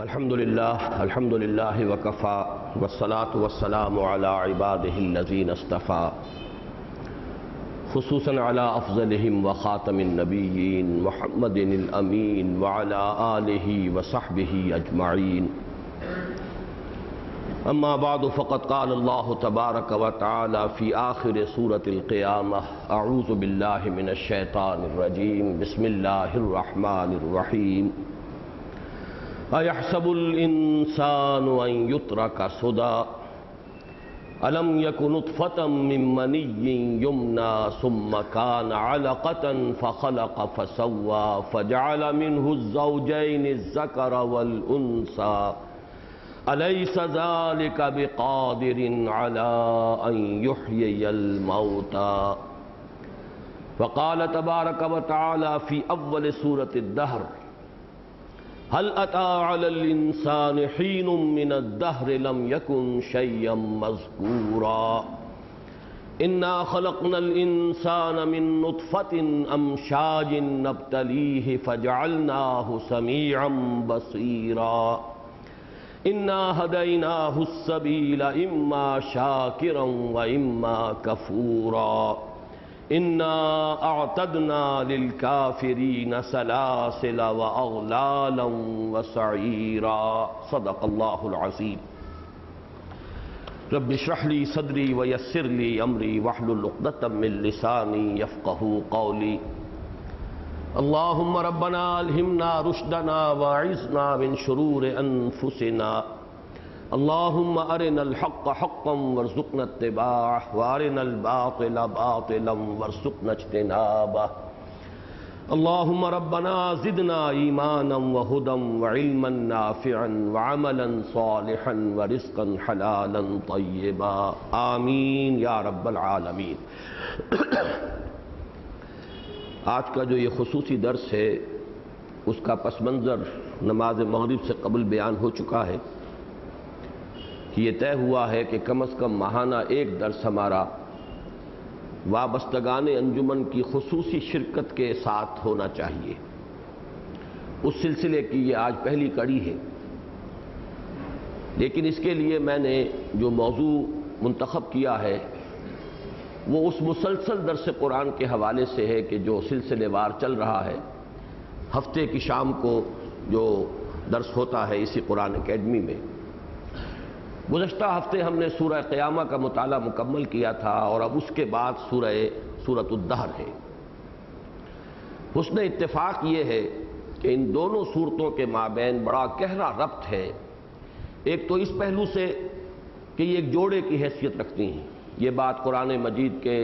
الحمد للہ وکفا والصلاة والسلام علی عبادہ الذین اصطفا خصوصاً علی افضلہم وخاتم النبیین محمد الامین وعلی آلہ وصحبہ اجمعین اما بعد فقد قال اللہ تبارک وتعالی فی آخر سورة القیامہ اعوذ باللہ من الشیطان الرجیم بسم اللہ الرحمن الرحیم أَيَحْسَبُ الْإِنسَانُ أَن يُتْرَكَ سُدًى أَلَمْ يَكُ نُطْفَةً مِّن مَّنِيٍّ يُمْنَىٰ ثُمَّ كَانَ عَلَقَةً فَخَلَقَ فَسَوَّىٰ فَجَعَلَ مِنْهُ الزَّوْجَيْنِ الذَّكَرَ وَالْأُنثَىٰ أَلَيْسَ ذَلِكَ بِقَادِرٍ عَلَىٰ أَن يُحْيِيَ الْمَوْتَىٰ وقال تبارك وتعالى في أول سورة الدهر هل أتى على الإنسان حين من الدهر لم يكن شيئا مذكورا إنا خلقنا الإنسان من نطفة أمشاج نبتليه فجعلناه سميعا بصيرا إنا هديناه السبيل إما شاكرا وإما كفورا إنا أعتدنا للكافرين سلاسل وأغلالا وسعيرا صدق الله العظيم رب اشرح لي صدري ويسر لي أمري واحلل عقدة من لساني يفقهوا قولي اللهم ربنا ألهمنا رشدنا واعذنا من شرور أنفسنا اللهم أرنا الحق حقا وارزقنا اتباعه وأرنا الباطل باطلا وارزقنا اجتنابه اللهم ربنا زدنا إيمانا وهدى وعلما نافعا وعملا صالحا ورزقا حلالا طيبا آمین یا رب العالمین۔ آج کا جو یہ خصوصی درس ہے اس کا پس منظر نماز مغرب سے قبل بیان ہو چکا ہے کہ یہ طے ہوا ہے کہ کم از کم ماہانہ ایک درس ہمارا وابستگان انجمن کی خصوصی شرکت کے ساتھ ہونا چاہیے۔ اس سلسلے کی یہ آج پہلی کڑی ہے، لیکن اس کے لیے میں نے جو موضوع منتخب کیا ہے وہ اس مسلسل درس قرآن کے حوالے سے ہے کہ جو سلسلے وار چل رہا ہے۔ ہفتے کی شام کو جو درس ہوتا ہے اسی قرآن اکیڈمی میں، گزشتہ ہفتے ہم نے سورہ قیامہ کا مطالعہ مکمل کیا تھا اور اب اس کے بعد سورۃ الدہر ہے۔ حسن اتفاق یہ ہے کہ ان دونوں صورتوں کے مابین بڑا گہرا ربط ہے، ایک تو اس پہلو سے کہ یہ ایک جوڑے کی حیثیت رکھتی ہیں۔ یہ بات قرآن مجید کے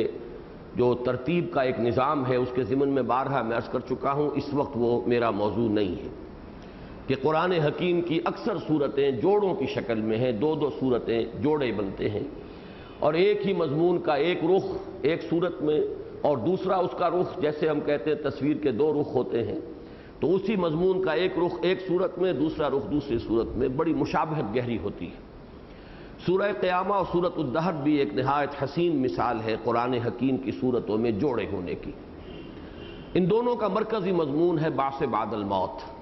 جو ترتیب کا ایک نظام ہے اس کے ضمن میں بارہا میں عرض کر چکا ہوں، اس وقت وہ میرا موضوع نہیں ہے کہ قرآن حکیم کی اکثر صورتیں جوڑوں کی شکل میں ہیں، دو دو صورتیں جوڑے بنتے ہیں، اور ایک ہی مضمون کا ایک رخ ایک صورت میں اور دوسرا اس کا رخ، جیسے ہم کہتے ہیں تصویر کے دو رخ ہوتے ہیں، تو اسی مضمون کا ایک رخ ایک صورت میں، دوسرا رخ دوسری صورت میں، بڑی مشابہت گہری ہوتی ہے۔ سورہ قیامہ اور سورۃ الدہر بھی ایک نہایت حسین مثال ہے قرآن حکیم کی صورتوں میں جوڑے ہونے کی۔ ان دونوں کا مرکزی مضمون ہے بعث بعد الموت۔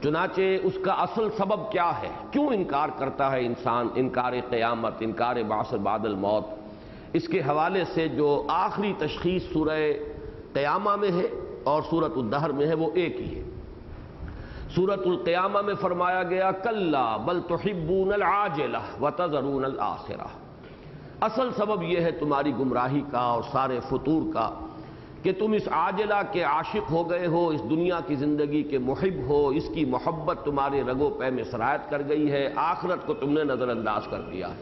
چنانچہ اس کا اصل سبب کیا ہے، کیوں انکار کرتا ہے انسان، انکار قیامت، انکار بعث بعد الموت، اس کے حوالے سے جو آخری تشخیص سورہ قیامہ میں ہے اور سورۃ الدہر میں ہے وہ ایک ہی ہے۔ سورۃ القیامہ میں فرمایا گیا کلا بل تحبون العاجلہ وتذرون الآخرہ۔ اصل سبب یہ ہے تمہاری گمراہی کا اور سارے فطور کا کہ تم اس عاجلہ کے عاشق ہو گئے ہو، اس دنیا کی زندگی کے محب ہو، اس کی محبت تمہارے رگ و پے میں سرایت کر گئی ہے، آخرت کو تم نے نظر انداز کر دیا ہے۔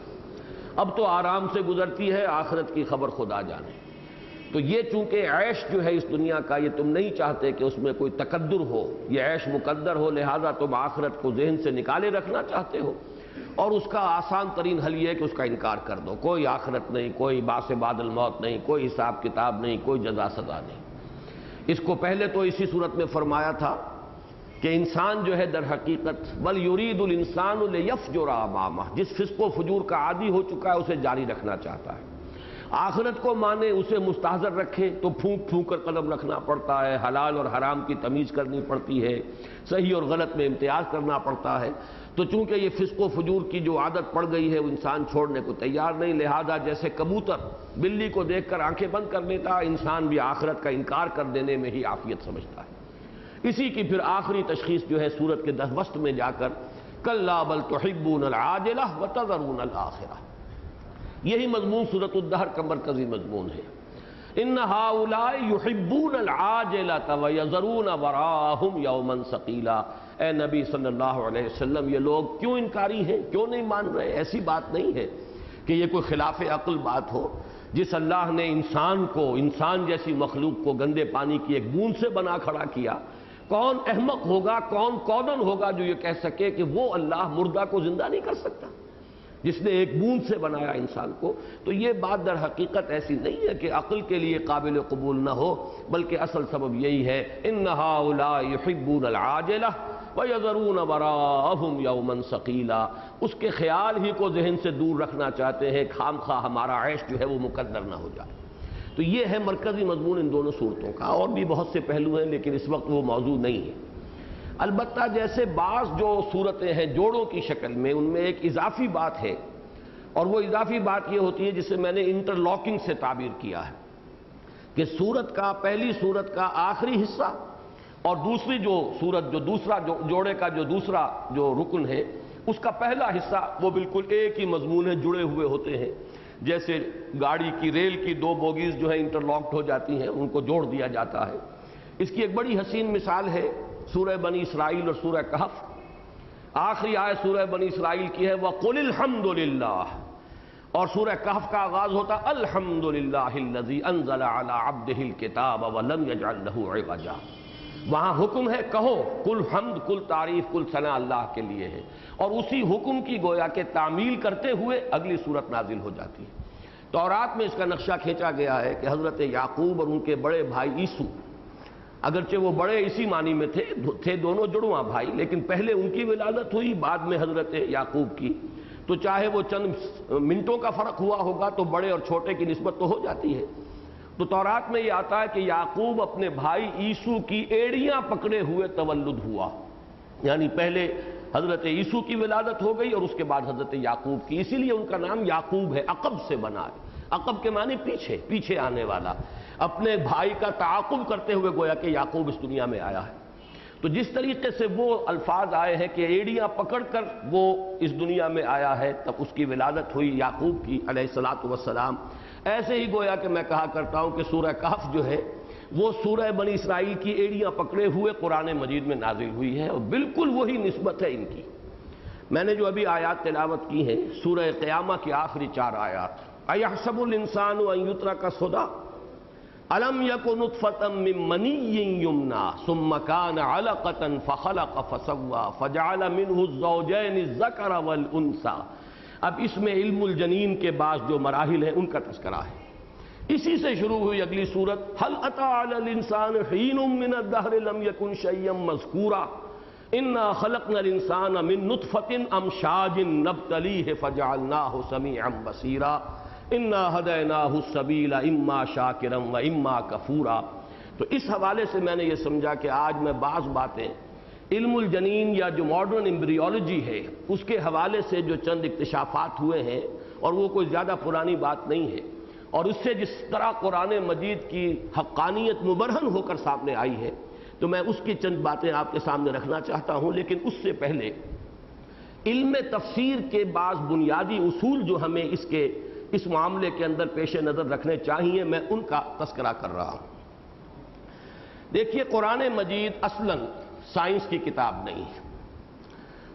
اب تو آرام سے گزرتی ہے، آخرت کی خبر خدا جانے۔ تو یہ چونکہ عیش جو ہے اس دنیا کا، یہ تم نہیں چاہتے کہ اس میں کوئی تقدر ہو، یہ عیش مقدر ہو، لہذا تم آخرت کو ذہن سے نکالے رکھنا چاہتے ہو، اور اس کا آسان ترین حل یہ ہے کہ اس کا انکار کر دو۔ کوئی آخرت نہیں، کوئی بعث بعد الموت نہیں، کوئی حساب کتاب نہیں، کوئی جزا سزا نہیں۔ اس کو پہلے تو اسی صورت میں فرمایا تھا کہ انسان جو ہے در حقیقت بل یرید الانسان لیفجر امامہ، جس فسق و فجور کا عادی ہو چکا ہے اسے جاری رکھنا چاہتا ہے، آخرت کو مانے اسے مستحضر رکھے تو پھونک پھونک کر قدم رکھنا پڑتا ہے، حلال اور حرام کی تمیز کرنی پڑتی ہے، صحیح اور غلط میں امتیاز کرنا پڑتا ہے۔ تو چونکہ یہ فسق و فجور کی جو عادت پڑ گئی ہے وہ انسان چھوڑنے کو تیار نہیں، لہذا جیسے کبوتر بلی کو دیکھ کر آنکھیں بند کر لیتا ہے، انسان بھی آخرت کا انکار کر دینے میں ہی عافیت سمجھتا ہے۔ اسی کی پھر آخری تشخیص جو ہے سورت کے وسط میں جا کر کلا بل تحبون العاجلہ وتذرون الآخرہ، یہی مضمون سورۃ الدہر کا مرکزی مضمون ہے۔ ان ہؤلاء یحبون العاجلۃ ویذرون وراءہم یوما ثقیلا، اے نبی صلی اللہ علیہ وسلم یہ لوگ کیوں انکاری ہیں، کیوں نہیں مان رہے؟ ایسی بات نہیں ہے کہ یہ کوئی خلاف عقل بات ہو۔ جس اللہ نے انسان کو، انسان جیسی مخلوق کو گندے پانی کی ایک بوند سے بنا کھڑا کیا، کون احمق ہوگا، کون کودن ہوگا جو یہ کہہ سکے کہ وہ اللہ مردہ کو زندہ نہیں کر سکتا، جس نے ایک بوند سے بنایا انسان کو؟ تو یہ بات در حقیقت ایسی نہیں ہے کہ عقل کے لیے قابل قبول نہ ہو، بلکہ اصل سبب یہی ہے ان ہؤلاء یحبون العاجلہ وَيَذَرُونَ وَرَاءَهُمْ يَوْمًا ثَقِيلًا، اس کے خیال ہی کو ذہن سے دور رکھنا چاہتے ہیں، خام خواہ ہمارا عیش جو ہے وہ مقدر نہ ہو جائے۔ تو یہ ہے مرکزی مضمون ان دونوں صورتوں کا، اور بھی بہت سے پہلو ہیں لیکن اس وقت وہ موضوع نہیں ہے۔ البتہ جیسے بعض جو صورتیں ہیں جوڑوں کی شکل میں، ان میں ایک اضافی بات ہے، اور وہ اضافی بات یہ ہوتی ہے جسے میں نے انٹرلاکنگ سے تعبیر کیا ہے کہ سورت کا، پہلی سورت کا آخری حصہ اور دوسری جو سورت، جو دوسرا جوڑے کا جو دوسرا جو رکن ہے، اس کا پہلا حصہ وہ بالکل ایک ہی مضمون ہے، جڑے ہوئے ہوتے ہیں۔ جیسے گاڑی کی ریل کی دو بوگیز جو ہیں انٹرلاکڈ ہو جاتی ہیں، ان کو جوڑ دیا جاتا ہے۔ اس کی ایک بڑی حسین مثال ہے سورہ بنی اسرائیل اور سورہ کہف۔ آخری آیت سورہ بنی اسرائیل کی ہے وَقُلِ الْحَمْدُ لِلَّهِ، اور سورہ کہف کا آغاز ہوتا الحمد للہ الذی انزل علی عبدہ الکتاب ولم یجعل لہ عوجا۔ وہاں حکم ہے کہو، کل حمد، کل تعریف، کل ثنا اللہ کے لیے ہے، اور اسی حکم کی گویا کہ تعمیل کرتے ہوئے اگلی صورت نازل ہو جاتی ہے۔ تورات میں اس کا نقشہ کھینچا گیا ہے کہ حضرت یعقوب اور ان کے بڑے بھائی عیسو، اگرچہ وہ بڑے اسی معنی میں تھے دونوں جڑواں بھائی، لیکن پہلے ان کی ولادت ہوئی، بعد میں حضرت یعقوب کی، تو چاہے وہ چند منٹوں کا فرق ہوا ہوگا تو بڑے اور چھوٹے کی نسبت تو ہو جاتی ہے۔ تو تورات میں یہ آتا ہے کہ یعقوب اپنے بھائی عیسو کی ایڑیاں پکڑے ہوئے تولد ہوا، یعنی پہلے حضرت عیسو کی ولادت ہو گئی اور اس کے بعد حضرت یعقوب کی، اسی لیے ان کا نام یعقوب ہے، عقب سے بنا ہے۔ عقب کے معنی پیچھے، پیچھے آنے والا، اپنے بھائی کا تعاقب کرتے ہوئے گویا کہ یعقوب اس دنیا میں آیا ہے۔ تو جس طریقے سے وہ الفاظ آئے ہیں کہ ایڑیاں پکڑ کر وہ اس دنیا میں آیا ہے، تب اس کی ولادت ہوئی یعقوب کی علیہ الصلاۃ والسلام، ایسے ہی گویا کہ میں کہا کرتا ہوں کہ سورہ کہف جو ہے وہ سورہ بنی اسرائیل کی ایڑیاں پکڑے ہوئے قرآن مجید میں نازل ہوئی ہے، اور بالکل وہی نسبت ہے ان کی۔ میں نے جو ابھی آیات تلاوت کی ہیں سورہ قیامہ کی آخری 4 آیات، اَيَحْسَبُ الْإِنسَانُ أَن يُتْرَكَ سُدًى أَلَمْ يَكُ نُطْفَةً مِّن مَّنِيٍّ يُمْنَىٰ ثُمَّ كَانَ عَلَقَةً فَخَلَقَ فَسَوَّىٰ فَجَعَلَ مِنْهُ الزَّوْجَيْنِ الذَّكَرَ وَالْأُنثَىٰ۔ اب اس میں علم الجنین کے بعض جو مراحل ہیں ان کا تذکرہ ہے۔ اسی سے شروع ہوئی اگلی صورت هَلْ أَتَىٰ عَلَى الْإِنسَانِ حِينٌ مِّنَ الدَّهْرِ لَمْ يَكُن شَيْئًا مَّذْكُورًا إِنَّا خَلَقْنَا الْإِنسَانَ مِن نُّطْفَةٍ أَمْشَاجٍ نَّبْتَلِيهِ فَجَعَلْنَاهُ سَمِيعًا بَصِيرًا اِنَّا هَدَيْنَاهُ السَّبِيلَ إِمَّا شَاكِرًا وَإِمَّا كَفُورًا۔ تو اس حوالے سے میں نے یہ سمجھا کہ آج میں بعض باتیں علم الجنین یا جو ماڈرن ایمبریولوجی ہے اس کے حوالے سے جو چند اکتشافات ہوئے ہیں، اور وہ کوئی زیادہ پرانی بات نہیں ہے، اور اس سے جس طرح قرآن مجید کی حقانیت مبرہن ہو کر سامنے آئی ہے، تو میں اس کی چند باتیں آپ کے سامنے رکھنا چاہتا ہوں۔ لیکن اس سے پہلے علم تفسیر کے بعض بنیادی اصول جو ہمیں اس معاملے کے اندر پیش نظر رکھنے چاہیے، میں ان کا تذکرہ کر رہا ہوں۔ دیکھیے، قرآن مجید اصلاً سائنس کی کتاب نہیں ہے،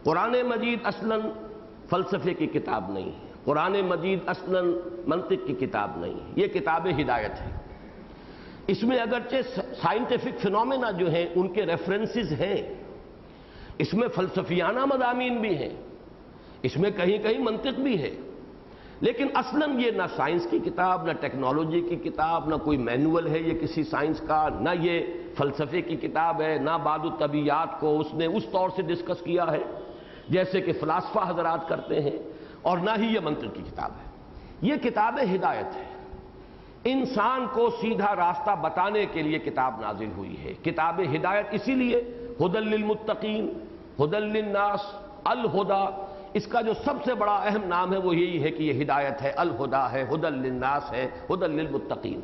قرآن مجید اصلاً فلسفے کی کتاب نہیں ہے، قرآن مجید اصلاً منطق کی کتاب نہیں ہے، یہ کتاب ہدایت ہے۔ اس میں اگرچہ سائنٹیفک فنومینا جو ہیں ان کے ریفرنسز ہیں، اس میں فلسفیانہ مضامین بھی ہیں، اس میں کہیں کہیں منطق بھی ہے، لیکن اصلاً یہ نہ سائنس کی کتاب، نہ ٹیکنالوجی کی کتاب، نہ کوئی مینول ہے یہ کسی سائنس کا، نہ یہ فلسفے کی کتاب ہے، نہ بعض الطبیعیات کو اس نے اس طور سے ڈسکس کیا ہے جیسے کہ فلاسفہ حضرات کرتے ہیں، اور نہ ہی یہ منطق کی کتاب ہے۔ یہ کتاب ہدایت ہے، انسان کو سیدھا راستہ بتانے کے لیے کتاب نازل ہوئی ہے۔ کتاب ہدایت اسی لیے ہدی للمتقین، ہدی للناس، الہدا، اس کا جو سب سے بڑا اہم نام ہے وہ یہی ہے کہ یہ ہدایت ہے، الہدا ہے، ہدی للناس ہے، ہدی للمتقین۔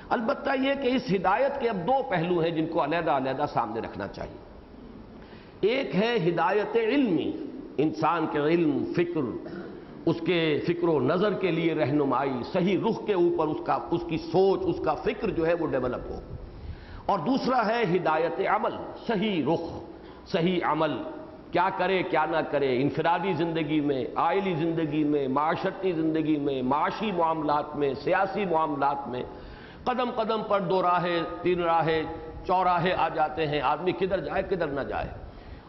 البتہ یہ کہ اس ہدایت کے اب دو پہلو ہیں جن کو علیحدہ علیحدہ سامنے رکھنا چاہیے۔ ایک ہے ہدایت علمی، انسان کے علم، فکر، اس کے فکر و نظر کے لیے رہنمائی، صحیح رخ کے اوپر اس کی سوچ، اس کا فکر جو ہے وہ ڈیولپ ہو۔ اور دوسرا ہے ہدایت عمل، صحیح رخ، صحیح عمل، کیا کرے کیا نہ کرے، انفرادی زندگی میں، عائلی زندگی میں، معاشرتی زندگی میں، معاشی معاملات میں، سیاسی معاملات میں، قدم قدم پر دو راہیں، تین راہیں، چوراہے آ جاتے ہیں، آدمی کدھر جائے کدھر نہ جائے۔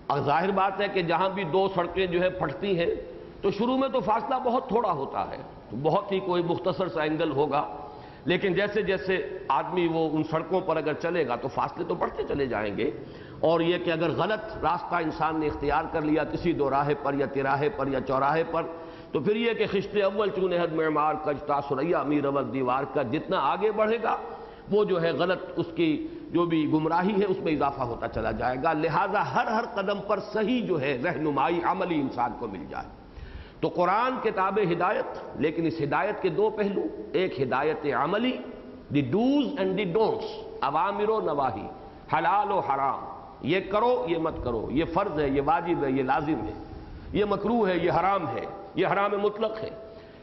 اور ظاہر بات ہے کہ جہاں بھی دو سڑکیں جو ہے پھٹتی ہیں تو شروع میں تو فاصلہ بہت تھوڑا ہوتا ہے، بہت ہی کوئی مختصر سا اینگل ہوگا، لیکن جیسے جیسے آدمی وہ ان سڑکوں پر اگر چلے گا تو فاصلے تو بڑھتے چلے جائیں گے۔ اور یہ کہ اگر غلط راستہ انسان نے اختیار کر لیا کسی دو راہے پر یا تراہے پر یا چوراہے پر، تو پھر یہ کہ خشت اول چونے حد معمار کجتا سریا امیر اول دیوار کا، جتنا آگے بڑھے گا وہ جو ہے غلط، اس کی جو بھی گمراہی ہے اس میں اضافہ ہوتا چلا جائے گا۔ لہذا ہر قدم پر صحیح جو ہے رہنمائی عملی انسان کو مل جائے۔ تو قرآن کتاب ہدایت، لیکن اس ہدایت کے دو پہلو، ایک ہدایت عملی، دی ڈوز اینڈ دی ڈونٹس، اوامر و نواہی، حلال و حرام، یہ کرو یہ مت کرو، یہ فرض ہے، یہ واجب ہے، یہ لازم ہے، یہ مکروہ ہے، یہ حرام ہے، یہ حرام مطلق ہے۔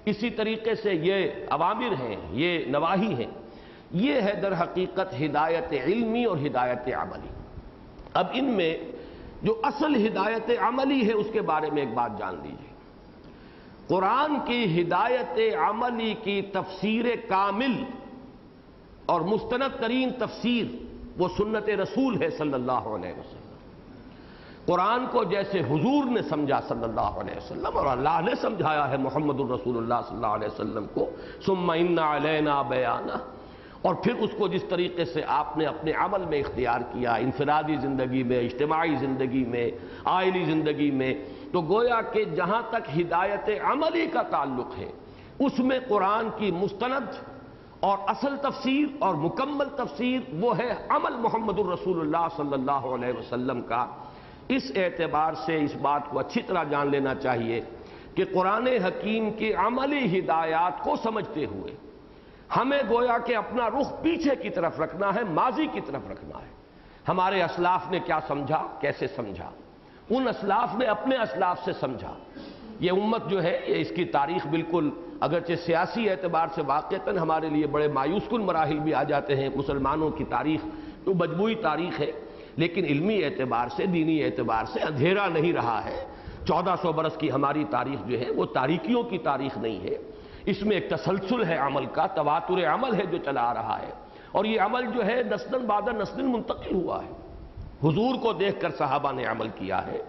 اسی طریقے سے یہ اوامر ہیں، یہ نواہی ہیں، یہ ہے در حقیقت ہدایت علمی اور ہدایت عملی۔ اب ان میں جو اصل ہدایت عملی ہے اس کے بارے میں ایک بات جان لیجیے۔ قرآن کی ہدایت عملی کی تفسیر کامل اور مستند ترین تفسیر وہ سنت رسول ہے صلی اللہ علیہ وسلم۔ قرآن کو جیسے حضور نے سمجھا صلی اللہ علیہ وسلم اور اللہ نے سمجھایا ہے محمد الرسول اللہ صلی اللہ علیہ وسلم کو، ثم ان علینا بیانہ، اور پھر اس کو جس طریقے سے آپ نے اپنے عمل میں اختیار کیا، انفرادی زندگی میں، اجتماعی زندگی میں، عائلی زندگی میں، تو گویا کہ جہاں تک ہدایت عملی کا تعلق ہے اس میں قرآن کی مستند اور اصل تفسیر اور مکمل تفسیر وہ ہے عمل محمد الرسول اللہ صلی اللہ علیہ وسلم کا۔ اس اعتبار سے اس بات کو اچھی طرح جان لینا چاہیے کہ قرآن حکیم کی عملی ہدایات کو سمجھتے ہوئے ہمیں گویا کہ اپنا رخ پیچھے کی طرف رکھنا ہے، ماضی کی طرف رکھنا ہے۔ ہمارے اسلاف نے کیا سمجھا، کیسے سمجھا، ان اسلاف نے اپنے اسلاف سے سمجھا۔ یہ امت جو ہے یہ اس کی تاریخ بالکل اگرچہ سیاسی اعتبار سے واقعتاً ہمارے لیے بڑے مایوس کن مراحل بھی آ جاتے ہیں، مسلمانوں کی تاریخ تو مجموعی تاریخ ہے، لیکن علمی اعتبار سے، دینی اعتبار سے اندھیرا نہیں رہا ہے۔ 1400 برس کی ہماری تاریخ جو ہے وہ تاریکیوں کی تاریخ نہیں ہے، اس میں ایک تسلسل ہے عمل کا، تواتر عمل ہے جو چلا آ رہا ہے، اور یہ عمل جو ہے نسل بعد نسل منتقل ہوا ہے۔ حضور کو دیکھ کر صحابہ نے عمل کیا ہے،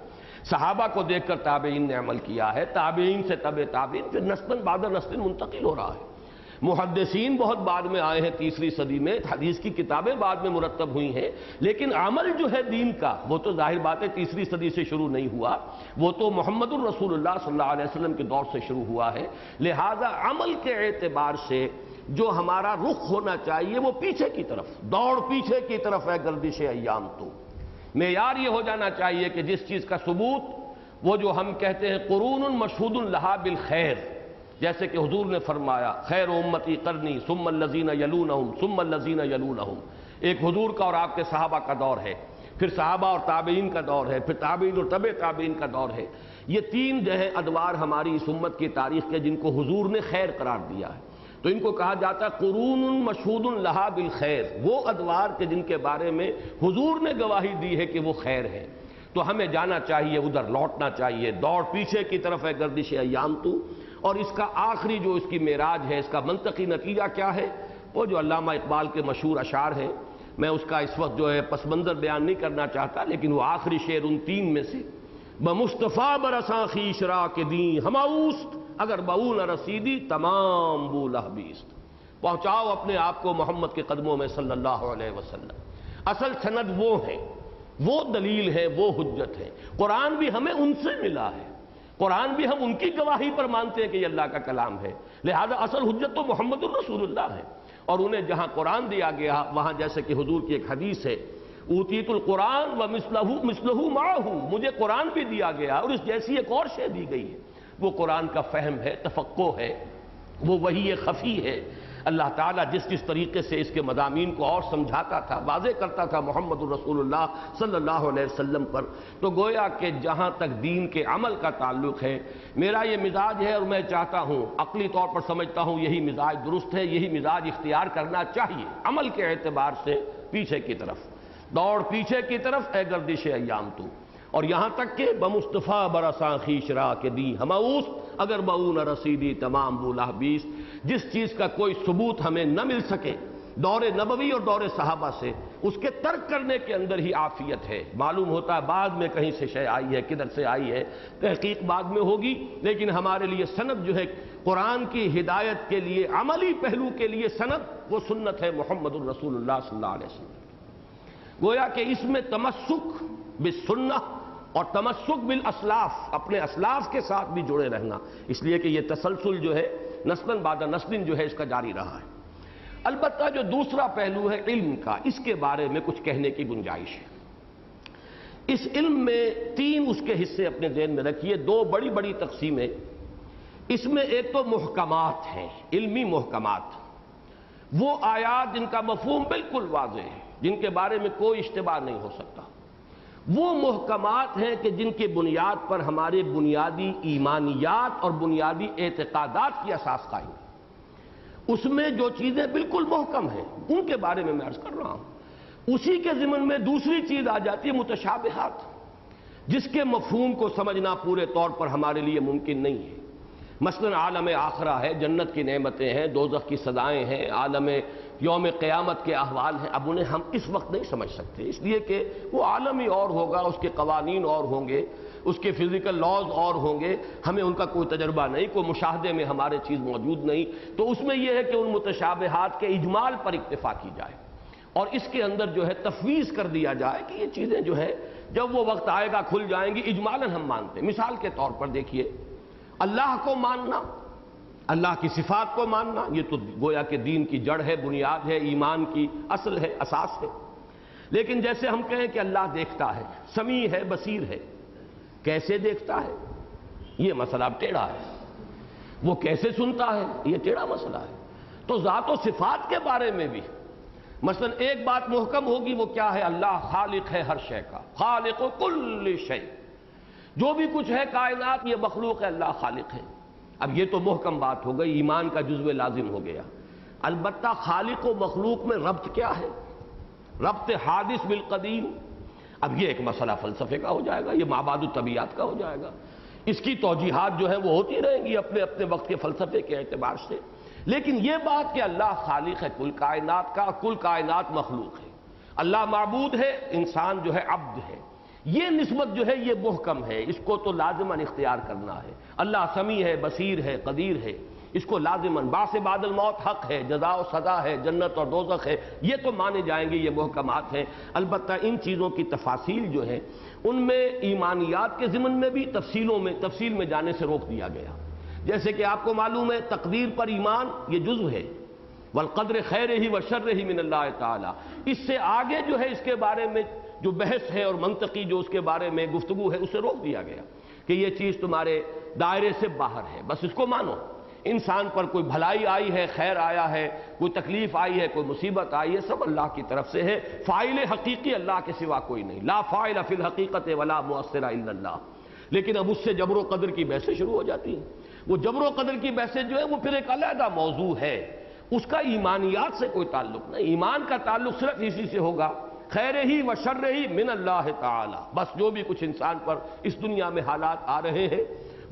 صحابہ کو دیکھ کر تابعین نے عمل کیا ہے، تابعین سے تابعین، پھر نسل بعد نسل منتقل ہو رہا ہے۔ محدثین بہت بعد میں آئے ہیں، 3ری صدی میں، حدیث کی کتابیں بعد میں مرتب ہوئی ہیں، لیکن عمل جو ہے دین کا وہ تو ظاہر بات ہے 3ری صدی سے شروع نہیں ہوا، وہ تو محمد الرسول اللہ صلی اللہ علیہ وسلم کے دور سے شروع ہوا ہے۔ لہذا عمل کے اعتبار سے جو ہمارا رخ ہونا چاہیے وہ پیچھے کی طرف، دوڑ پیچھے کی طرف ہے گردش ایام تو۔ معیار یہ ہو جانا چاہیے کہ جس چیز کا ثبوت وہ جو ہم کہتے ہیں قرون مشہود لہا بالخیر، جیسے کہ حضور نے فرمایا خیر امتی قرنی ثم الذین یلونہم ثم الذین یلونہم، ایک حضور کا اور آپ کے صحابہ کا دور ہے، پھر صحابہ اور تابعین کا دور ہے، پھر تابعین اور تبع تابعین کا دور ہے۔ یہ 3 جو ہے ادوار ہماری اس امت کی تاریخ کے جن کو حضور نے خیر قرار دیا ہے، تو ان کو کہا جاتا ہے قرون مشہود لہا بالخیر، وہ ادوار کے جن کے بارے میں حضور نے گواہی دی ہے کہ وہ خیر ہے۔ تو ہمیں جانا چاہیے، ادھر لوٹنا چاہیے، دوڑ پیچھے کی طرف ہے گردش ایام تو۔ اور اس کا آخری جو اس کی معراج ہے، اس کا منطقی نتیجہ کیا ہے، وہ جو علامہ اقبال کے مشہور اشعار ہیں، میں اس کا اس وقت جو ہے پس منظر بیان نہیں کرنا چاہتا، لیکن وہ آخری شعر ان 3 میں سے، بمصطفیٰ برساں خیش را کے دیں ہماؤست اگر بہو نہ رسیدی تمام بو لہبیست، پہنچاؤ اپنے آپ کو محمد کے قدموں میں صلی اللہ علیہ وسلم۔ اصل سند وہ ہیں، وہ دلیل ہے، وہ حجت ہے۔ قرآن بھی ہمیں ان سے ملا ہے، قرآن بھی ہم ان کی گواہی پر مانتے ہیں کہ یہ اللہ کا کلام ہے، لہذا اصل حجت تو محمد الرسول اللہ ہے۔ اور انہیں جہاں قرآن دیا گیا وہاں جیسے کہ حضور کی ایک حدیث ہے، اوتیت القرآن ومثلہ معہ، مجھے قرآن بھی دیا گیا اور اس جیسی ایک اور شے دی گئی ہے۔ وہ قرآن کا فہم ہے، تفقہ ہے، وہ وحی خفی ہے۔ اللہ تعالیٰ جس طریقے سے اس کے مضامین کو اور سمجھاتا تھا، واضح کرتا تھا محمد الرسول اللہ صلی اللہ علیہ وسلم پر، تو گویا کہ جہاں تک دین کے عمل کا تعلق ہے میرا یہ مزاج ہے، اور میں چاہتا ہوں، عقلی طور پر سمجھتا ہوں یہی مزاج درست ہے، یہی مزاج اختیار کرنا چاہیے عمل کے اعتبار سے۔ پیچھے کی طرف دوڑ، پیچھے کی طرف اے گردش ایام تو، اور یہاں تک کہ بمصطفیٰ برساں خویش را کے دی ہماؤس، اگر بہو نہ رسیدی تمام بولا بیس، جس چیز کا کوئی ثبوت ہمیں نہ مل سکے دور نبوی اور دور صحابہ سے، اس کے ترک کرنے کے اندر ہی عافیت ہے۔ معلوم ہوتا ہے بعد میں کہیں سے شے آئی ہے، کدھر سے آئی ہے، تحقیق بعد میں ہوگی، لیکن ہمارے لیے سند جو ہے قرآن کی ہدایت کے لیے، عملی پہلو کے لیے سند وہ سنت ہے محمد الرسول اللہ صلی اللہ علیہ وسلم۔ گویا کہ اس میں تمسک بالسنہ اور تمسک بالاسلاف، اپنے اسلاف کے ساتھ بھی جڑے رہنا، اس لیے کہ یہ تسلسل جو ہے نسلاً بعد نسل جو ہے اس کا جاری رہا ہے۔ البتہ جو دوسرا پہلو ہے علم کا، اس کے بارے میں کچھ کہنے کی گنجائش ہے۔ اس علم میں تین اس کے حصے اپنے ذہن میں رکھیے، دو بڑی بڑی تقسیمیں۔ اس میں ایک تو محکمات ہیں، علمی محکمات، وہ آیات جن کا مفہوم بالکل واضح ہے، جن کے بارے میں کوئی اشتباہ نہیں ہو سکتا۔ وہ محکمات ہیں کہ جن کی بنیاد پر ہمارے بنیادی ایمانیات اور بنیادی اعتقادات کی اساس قائم ہے۔ اس میں جو چیزیں بالکل محکم ہیں ان کے بارے میں عرض کر رہا ہوں۔ اسی کے ضمن میں دوسری چیز آ جاتی ہے متشابہات، جس کے مفہوم کو سمجھنا پورے طور پر ہمارے لیے ممکن نہیں ہے۔ مثلا عالم آخرہ ہے، جنت کی نعمتیں ہیں، دوزخ کی سزائیں ہیں، عالم یوم قیامت کے احوال ہیں، اب انہیں ہم اس وقت نہیں سمجھ سکتے، اس لیے کہ وہ عالمی اور ہوگا، اس کے قوانین اور ہوں گے، اس کے فزیکل لاز اور ہوں گے، ہمیں ان کا کوئی تجربہ نہیں، کوئی مشاہدے میں ہمارے چیز موجود نہیں، تو اس میں یہ ہے کہ ان متشابہات کے اجمال پر اکتفا کی جائے اور اس کے اندر جو ہے تفویض کر دیا جائے کہ یہ چیزیں جو ہے جب وہ وقت آئے گا کھل جائیں گی، اجمالاً ہم مانتے ہیں۔ مثال کے طور پر دیکھیے، اللہ کو ماننا، اللہ کی صفات کو ماننا، یہ تو گویا کہ دین کی جڑ ہے، بنیاد ہے، ایمان کی اصل ہے، اساس ہے۔ لیکن جیسے ہم کہیں کہ اللہ دیکھتا ہے، سمیع ہے، بصیر ہے، کیسے دیکھتا ہے یہ مسئلہ ٹیڑھا ہے، وہ کیسے سنتا ہے یہ ٹیڑھا مسئلہ ہے۔ تو ذات و صفات کے بارے میں بھی مثلا ایک بات محکم ہوگی، وہ کیا ہے؟ اللہ خالق ہے ہر شے کا، خالق کل شے، جو بھی کچھ ہے کائنات یہ مخلوق ہے، اللہ خالق ہے۔ اب یہ تو محکم بات ہو گئی، ایمان کا جزو لازم ہو گیا۔ البتہ خالق و مخلوق میں ربط کیا ہے؟ ربط حادث بالقدیم، اب یہ ایک مسئلہ فلسفے کا ہو جائے گا، یہ مابعد الطبیعات کا ہو جائے گا، اس کی توجیحات جو ہیں وہ ہوتی رہیں گی اپنے اپنے وقت کے فلسفے کے اعتبار سے۔ لیکن یہ بات کہ اللہ خالق ہے کل کائنات کا، کل کائنات مخلوق ہے، اللہ معبود ہے، انسان جو ہے عبد ہے، یہ نسبت جو ہے یہ محکم ہے، اس کو تو لازماً اختیار کرنا ہے۔ اللہ سمیع ہے، بصیر ہے، قدیر ہے، اس کو لازماً بعث بعد الموت حق ہے، جزا و سزا ہے، جنت اور دوزخ ہے، یہ تو مانے جائیں گے، یہ محکمات ہیں۔ البتہ ان چیزوں کی تفاصیل جو ہے ان میں ایمانیات کے ضمن میں بھی تفصیل میں جانے سے روک دیا گیا۔ جیسے کہ آپ کو معلوم ہے تقدیر پر ایمان یہ جزو ہے، والقدر خیرہ و شرہ من اللہ تعالی، اس سے آگے جو ہے اس کے بارے میں جو بحث ہے اور منطقی جو اس کے بارے میں گفتگو ہے اسے روک دیا گیا کہ یہ چیز تمہارے دائرے سے باہر ہے، بس اس کو مانو۔ انسان پر کوئی بھلائی آئی ہے، خیر آیا ہے، کوئی تکلیف آئی ہے، کوئی مصیبت آئی ہے، سب اللہ کی طرف سے ہے، فاعل حقیقی اللہ کے سوا کوئی نہیں، لا فاعل فی الحقیقت ولا مؤثر الا اللہ۔ لیکن اب اس سے جبر و قدر کی بحثیں شروع ہو جاتی ہیں۔ وہ جبر و قدر کی بحثیں جو ہے وہ پھر ایک علیحدہ موضوع ہے، اس کا ایمانیات سے کوئی تعلق نہیں، ایمان کا تعلق صرف اسی سے ہوگا، خیر ہی و شر ہی من اللہ تعالی، بس جو بھی کچھ انسان پر اس دنیا میں حالات آ رہے ہیں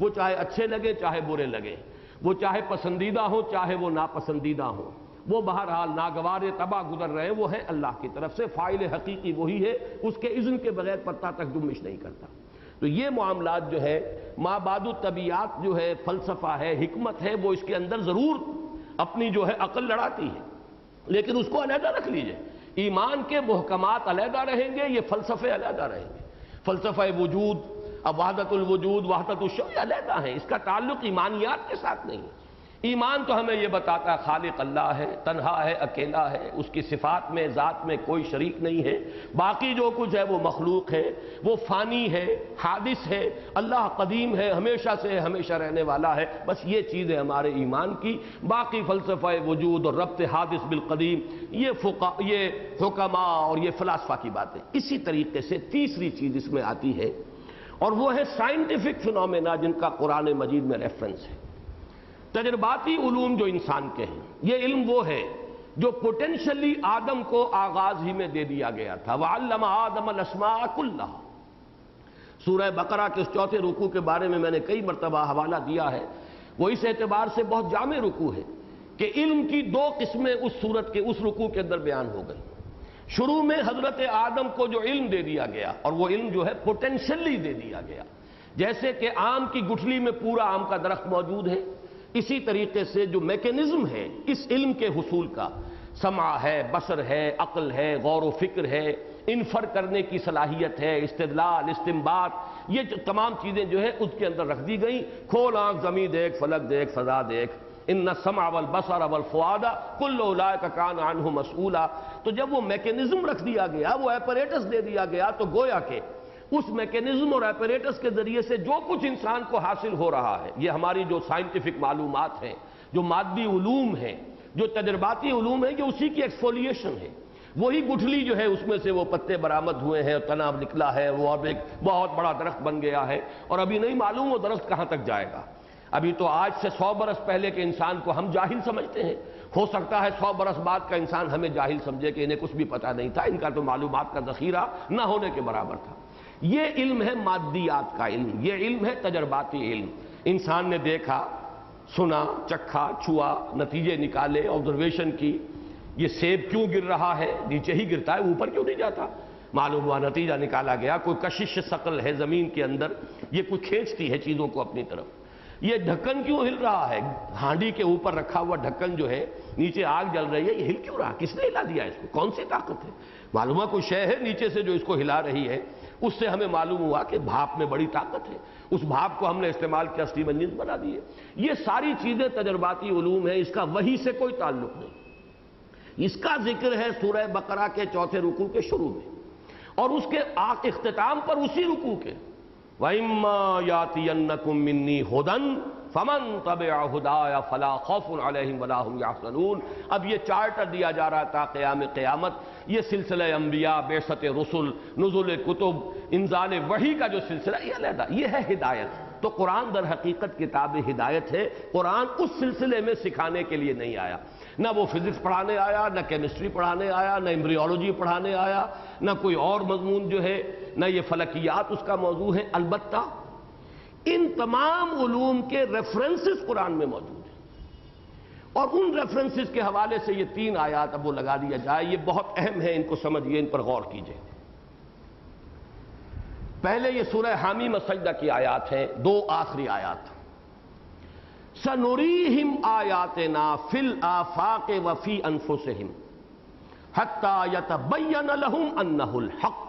وہ چاہے اچھے لگے چاہے برے لگے، وہ چاہے پسندیدہ ہو چاہے وہ ناپسندیدہ ہو، وہ بہرحال ناگوار تباہ گزر رہے ہیں، وہ ہے اللہ کی طرف سے، فاعل حقیقی وہی ہے، اس کے اذن کے بغیر پتہ تک جنبش نہیں کرتا۔ تو یہ معاملات جو ہے مابعد الطبیعات جو ہے، فلسفہ ہے، حکمت ہے، وہ اس کے اندر ضرور اپنی جو ہے عقل لڑاتی ہے، لیکن اس کو علیحدہ رکھ لیجئے۔ ایمان کے محکمات علیحدہ رہیں گے، یہ فلسفے علیحدہ رہیں گے۔ فلسفہ وجود اب وحدت الوجود وحدت الشیء علیحدہ ہیں، اس کا تعلق ایمانیات کے ساتھ نہیں ہے۔ ایمان تو ہمیں یہ بتاتا ہے خالق اللہ ہے، تنہا ہے، اکیلا ہے، اس کی صفات میں ذات میں کوئی شریک نہیں ہے، باقی جو کچھ ہے وہ مخلوق ہے، وہ فانی ہے، حادث ہے، اللہ قدیم ہے، ہمیشہ سے ہمیشہ رہنے والا ہے۔ بس یہ چیزیں ہمارے ایمان کی، باقی فلسفہ وجود اور ربط حادث بالقدیم یہ حکماء اور یہ فلاسفہ کی باتیں۔ اسی طریقے سے تیسری چیز اس میں آتی ہے اور وہ ہے سائنٹیفک فنومینا، جن کا قرآن مجید میں ریفرنس ہے۔ تجرباتی علوم جو انسان کے ہیں، یہ علم وہ ہے جو پوٹینشلی آدم کو آغاز ہی میں دے دیا گیا تھا۔ وَعَلَّمَ آدَمَ الْأَسْمَاءَ كُلَّهَا۔ سورہ بقرہ کے اس چوتھے رکوع کے بارے میں نے کئی مرتبہ حوالہ دیا ہے، وہ اس اعتبار سے بہت جامع رکوع ہے کہ علم کی دو قسمیں اس سورت کے اس رکوع کے اندر بیان ہو گئی۔ شروع میں حضرت آدم کو جو علم دے دیا گیا، اور وہ علم جو ہے پوٹینشلی دے دیا گیا، جیسے کہ آم کی گٹھلی میں پورا آم کا درخت موجود ہے، اسی طریقے سے جو میکینزم ہے اس علم کے حصول کا، سمع ہے، بصر ہے، عقل ہے، غور و فکر ہے، انفر کرنے کی صلاحیت ہے، استدلال، استنباط، یہ تمام چیزیں جو ہے اس کے اندر رکھ دی گئیں۔ کھول آنکھ زمین دیکھ، فلک دیکھ، فضا دیکھ، ان السمع والبصر والفؤاد کل اولئک کان عنہ مسئولا۔ تو جب وہ میکینزم رکھ دیا گیا، وہ ایپریٹس دے دیا گیا، تو گویا کہ اس میکینزم اور ایپریٹس کے ذریعے سے جو کچھ انسان کو حاصل ہو رہا ہے، یہ ہماری جو سائنٹیفک معلومات ہیں، جو مادی علوم ہیں، جو تجرباتی علوم ہیں، یہ اسی کی ایکسفولیشن ہے۔ وہی گٹھلی جو ہے اس میں سے وہ پتے برآمد ہوئے ہیں اور تنا نکلا ہے، وہ اب ایک بہت بڑا درخت بن گیا ہے، اور ابھی نہیں معلوم وہ درخت کہاں تک جائے گا۔ ابھی تو آج سے 100 برس پہلے کے انسان کو ہم جاہل سمجھتے ہیں، ہو سکتا ہے 100 برس بعد کا انسان ہمیں جاہل سمجھے کہ انہیں کچھ بھی پتہ نہیں تھا، ان کا تو معلومات کا ذخیرہ نہ ہونے کے برابر تھا۔ یہ علم ہے مادیات کا علم، یہ علم ہے تجرباتی علم۔ انسان نے دیکھا، سنا، چکھا، چھوا، نتیجے نکالے، آبزرویشن کی، یہ سیب کیوں گر رہا ہے، نیچے ہی گرتا ہے، اوپر کیوں نہیں جاتا، معلوم ہوا، نتیجہ نکالا گیا۔ کوئی کشش ثقل ہے زمین کے اندر، یہ کوئی کھینچتی ہے چیزوں کو اپنی طرف۔ یہ ڈھکن کیوں ہل رہا ہے، ہانڈی کے اوپر رکھا ہوا ڈھکن جو ہے، نیچے آگ جل رہی ہے، یہ ہل کیوں رہا، کس نے ہلا دیا اس کو، کون سی طاقت ہے، معلوم ہوا کوئی شے ہے نیچے سے جو اس کو ہلا رہی ہے۔ اس سے ہمیں معلوم ہوا کہ بھاپ میں بڑی طاقت ہے، اس بھاپ کو ہم نے استعمال کیا، اسٹیم انجن بنا دیے۔ یہ ساری چیزیں تجرباتی علوم ہیں، اس کا وحی سے کوئی تعلق نہیں۔ اس کا ذکر ہے سورہ بقرہ کے چوتھے رکوع کے شروع میں، اور اس کے اختتام پر اسی رکوع کے وَإِمَّا يَأْتِيَنَّكُم مِّنِّي هُدًى فَمَن تَبِعَ هُدَايَ فَلَا خَوْفٌ عَلَيْهِمْ وَلَا هُمْ يَحْزَنُونَ۔ اب یہ چارٹر دیا جا رہا تھا قیامت، یہ سلسلہ انبیاء، بعثت رسل، نزول کتب، انزال وحی کا جو سلسلہ، یہ علیحدہ، یہ ہے ہدایت۔ تو قرآن در حقیقت کتاب ہدایت ہے۔ قرآن اس سلسلے میں سکھانے کے لیے نہیں آیا، نہ وہ فزکس پڑھانے آیا، نہ کیمسٹری پڑھانے آیا، نہ ایمبریولوجی پڑھانے آیا، نہ کوئی اور مضمون جو ہے، نہ یہ فلکیات اس کا موضوع ہے۔ البتہ ان تمام علوم کے ریفرنسز قرآن میں موجود ہیں، اور ان ریفرنسز کے حوالے سے یہ 3 آیات اب وہ لگا دیا جائے، یہ بہت اہم ہے، ان کو سمجھیے، ان پر غور کیجئے۔ پہلے یہ سورہ حامیم السجدہ کی آیات ہیں، 2 آخری آیات۔ سَنُرِيهِمْ آيَاتِنَا فِي الْآفَاقِ وَفِي أَنفُسِهِمْ حَتَّى يَتَبَيَّنَ لَهُمْ أَنَّهُ الْحَقُّ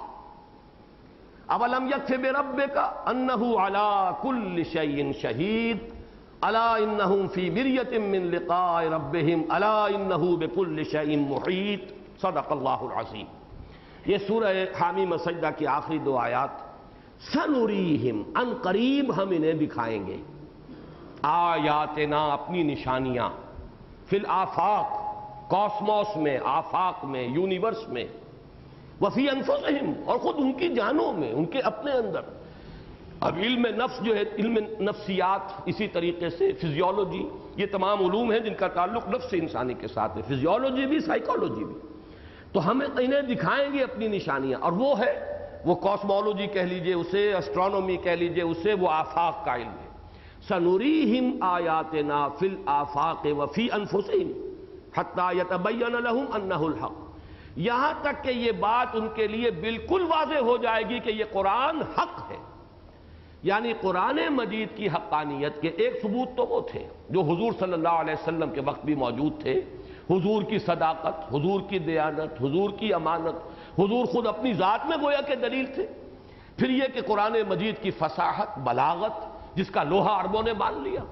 أَوَلَمْ يَكْفِ بِرَبِّكَ أَنَّهُ عَلَى كُلِّ شَيْءٍ شَهِيدٌ أَلَا إِنَّهُمْ فِي مِرْيَةٍ مِّن لِقَاءِ رَبِّهِمْ أَلَا إِنَّهُ بِكُلِّ شَيْءٍ مُحِيطٌ صدق اللہ العظیم۔ یہ سورہ حامیم السجدہ کی آخری 2 آیات۔ سنوریہم، ان قریب ہم انہیں دکھائیں گے، آیاتنا، اپنی نشانیاں، فی الآفاق، کاسموس میں، آفاق میں، یونیورس میں، وفی انفسہم، اور خود ان کی جانوں میں، ان کے اپنے اندر۔ اب علم نفس جو ہے، علم نفسیات، اسی طریقے سے فزیولوجی، یہ تمام علوم ہیں جن کا تعلق نفس انسانی کے ساتھ ہے، فزیولوجی بھی، سائیکالوجی بھی۔ تو ہم انہیں دکھائیں گے اپنی نشانیاں، اور وہ ہے، وہ کاسمولوجی کہہ لیجئے اسے، اسٹرانومی کہہ لیجئے اسے، وہ آفاق کا علم ہے۔ سنوریہم آیاتنا فی الآفاق وفی انفسہم حتی یتبین لہم انہ الحق، یہاں تک کہ یہ بات ان کے لیے بالکل واضح ہو جائے گی کہ یہ قرآن حق ہے۔ یعنی قرآن مجید کی حقانیت کے ایک ثبوت تو وہ تھے جو حضور صلی اللہ علیہ وسلم کے وقت بھی موجود تھے، حضور کی صداقت، حضور کی دیانت، حضور کی امانت، حضور خود اپنی ذات میں گویا کہ دلیل تھے۔ پھر یہ کہ قرآن مجید کی فصاحت، بلاغت، جس کا لوہا عربوں نے مان لیا،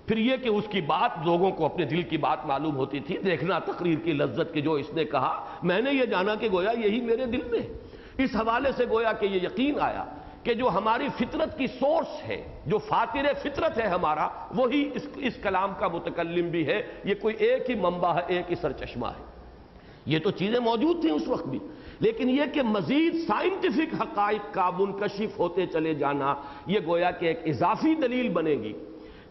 پھر یہ کہ اس کی بات لوگوں کو اپنے دل کی بات معلوم ہوتی تھی، دیکھنا تقریر کی لذت کہ جو اس نے کہا میں نے یہ جانا کہ گویا یہی میرے دل میں ہے۔ اس حوالے سے گویا کہ یہ یقین آیا کہ جو ہماری فطرت کی سورس ہے، جو فاتر فطرت ہے ہمارا، وہی اس کلام کا متکلم بھی ہے، یہ کوئی ایک ہی منبع ہے، ایک ہی سرچشمہ ہے۔ یہ تو چیزیں موجود تھیں اس وقت بھی، لیکن یہ کہ مزید سائنٹیفک حقائق کا منکشف ہوتے چلے جانا، یہ گویا کہ ایک اضافی دلیل بنے گی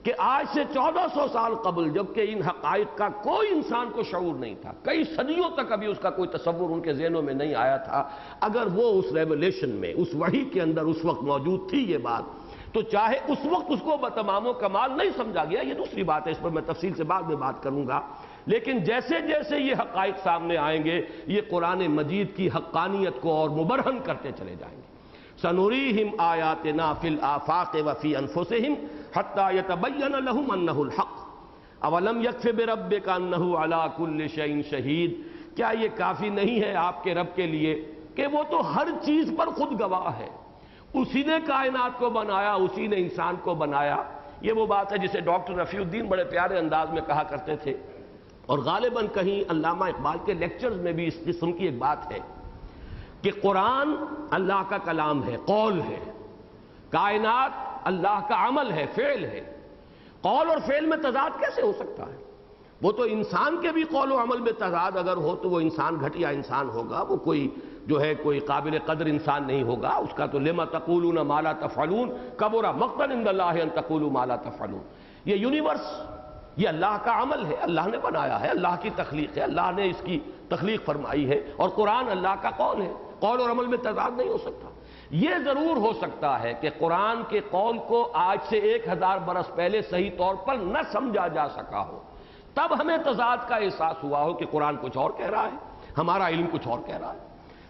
کہ آج سے 1400 سال قبل، جبکہ ان حقائق کا کوئی انسان کو شعور نہیں تھا، کئی صدیوں تک ابھی اس کا کوئی تصور ان کے ذہنوں میں نہیں آیا تھا، اگر وہ اس ریولیشن میں، اس وحی کے اندر اس وقت موجود تھی یہ بات، تو چاہے اس وقت اس کو بتمام و کمال نہیں سمجھا گیا، یہ دوسری بات ہے، اس پر میں تفصیل سے بعد میں بات کروں گا، لیکن جیسے جیسے یہ حقائق سامنے آئیں گے، یہ قرآن مجید کی حقانیت کو اور مبرہن کرتے چلے جائیں گے۔ سَنُرِيهِمْ آيَاتِنَا فِي الْآفَاقِ وَفِي أَنفُسِهِمْ حَتَّى يَتَبَيَّنَ لَهُمْ أَنَّهُ الْحَقُّ أَوَلَمْ يَكْفِ بِرَبِّكَ أَنَّهُ عَلَى كُلِّ شَيْءٍ شَهِيدٌ، کیا یہ کافی نہیں ہے آپ کے رب کے لیے کہ وہ تو ہر چیز پر خود گواہ ہے، اسی نے کائنات کو بنایا، اسی نے انسان کو بنایا۔ یہ وہ بات ہے جسے ڈاکٹر رفیع الدین بڑے پیارے انداز میں کہا کرتے تھے، اور غالباً کہیں علامہ اقبال کے لیکچرز میں بھی اس قسم کی ایک بات ہے کہ قرآن اللہ کا کلام ہے، قول ہے، کائنات اللہ کا عمل ہے، فعل ہے۔ قول اور فعل میں تضاد کیسے ہو سکتا ہے؟ وہ تو انسان کے بھی قول و عمل میں تضاد اگر ہو تو وہ انسان گھٹیا انسان ہوگا، وہ کوئی جو ہے کوئی قابل قدر انسان نہیں ہوگا، اس کا تو لما تقولون ما لا تفعلون کبر مقتا عند اللہ ان تقولوا ما لا تفعلون۔ یہ یونیورس، یہ اللہ کا عمل ہے، اللہ نے بنایا ہے، اللہ کی تخلیق ہے، اللہ نے اس کی تخلیق فرمائی ہے، اور قرآن اللہ کا قول ہے، قول اور عمل میں تضاد نہیں ہو سکتا۔ یہ ضرور ہو سکتا ہے کہ قرآن کے قول کو آج سے 1000 برس پہلے صحیح طور پر نہ سمجھا جا سکا ہو، تب ہمیں تضاد کا احساس ہوا ہو کہ قرآن کچھ اور کہہ رہا ہے، ہمارا علم کچھ اور کہہ رہا ہے،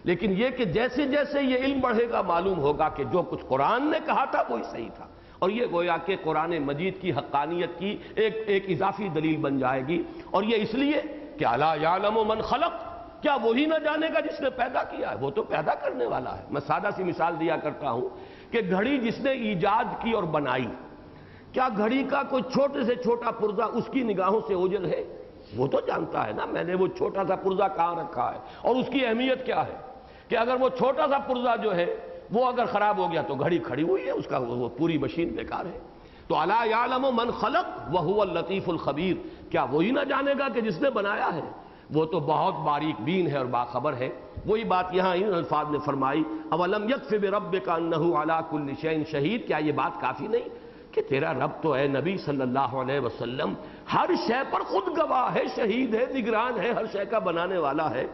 لیکن یہ کہ جیسے جیسے یہ علم بڑھے گا معلوم ہوگا کہ جو کچھ قرآن نے کہا تھا وہی صحیح تھا، اور یہ گویا کہ قرآن مجید کی حقانیت کی ایک اضافی دلیل بن جائے گی۔ اور یہ اس لیے کہ الا یعلم من خلق، کیا وہی نہ جانے گا جس نے پیدا کیا ہے؟ وہ تو پیدا کرنے والا ہے۔ میں سادہ سی مثال دیا کرتا ہوں کہ گھڑی جس نے ایجاد کی اور بنائی، کیا گھڑی کا کوئی چھوٹے سے چھوٹا پرزہ اس کی نگاہوں سے اوجھل ہے؟ وہ تو جانتا ہے نا میں نے وہ چھوٹا سا پرزہ کہاں رکھا ہے، اور اس کی اہمیت کیا ہے کہ اگر وہ چھوٹا سا پرزہ جو ہے وہ اگر خراب ہو گیا تو گھڑی کھڑی ہوئی ہے، اس کا وہ پوری مشین بیکار ہے۔ تو الا یعلم من خلق وهو اللطیف الخبیر، کیا وہی نہ جانے گا کہ جس نے بنایا ہے؟ وہ تو بہت باریک بین ہے اور باخبر ہے۔ وہی بات یہاں ان الفاظ میں فرمائی، اولم یکف بربک انہ علی کل شیء شہید، کیا یہ بات کافی نہیں کہ تیرا رب تو اے نبی صلی اللہ علیہ وسلم ہر شے پر خود گواہ ہے، شہید ہے، نگران ہے، ہر شے کا بنانے والا ہے۔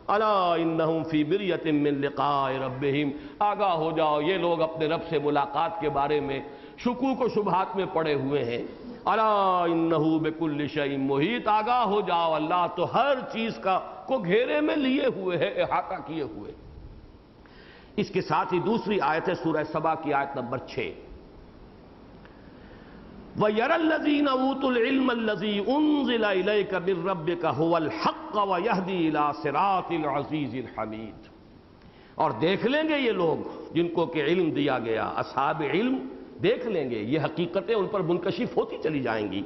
الا انہم فی مریۃ من لقاء ربہم، آگاہ ہو جاؤ یہ لوگ اپنے رب سے ملاقات کے بارے میں شکوک و شبہات میں پڑے ہوئے ہیں۔ الا انہ بکل شیء محیط، آگاہ ہو جاؤ اللہ تو ہر چیز کو گھیرے میں لیے ہوئے ہے، احاطہ کیے ہوئے۔ اس کے ساتھ ہی دوسری آیت ہے سورہ سبا کی آیت نمبر 6، وَيَرَى الَّذِينَ أُوتُوا الْعِلْمَ الَّذِي أُنزِلَ إِلَيْكَ مِن رَّبِّكَ هُوَ الْحَقُّ وَيَهْدِي إِلَىٰ صِرَاطِ الْعَزِيزِ الْحَمِيدِ، اور دیکھ لیں گے یہ لوگ جن کو کہ علم دیا گیا، اصحاب علم دیکھ لیں گے، یہ حقیقتیں ان پر منکشف ہوتی چلی جائیں گی۔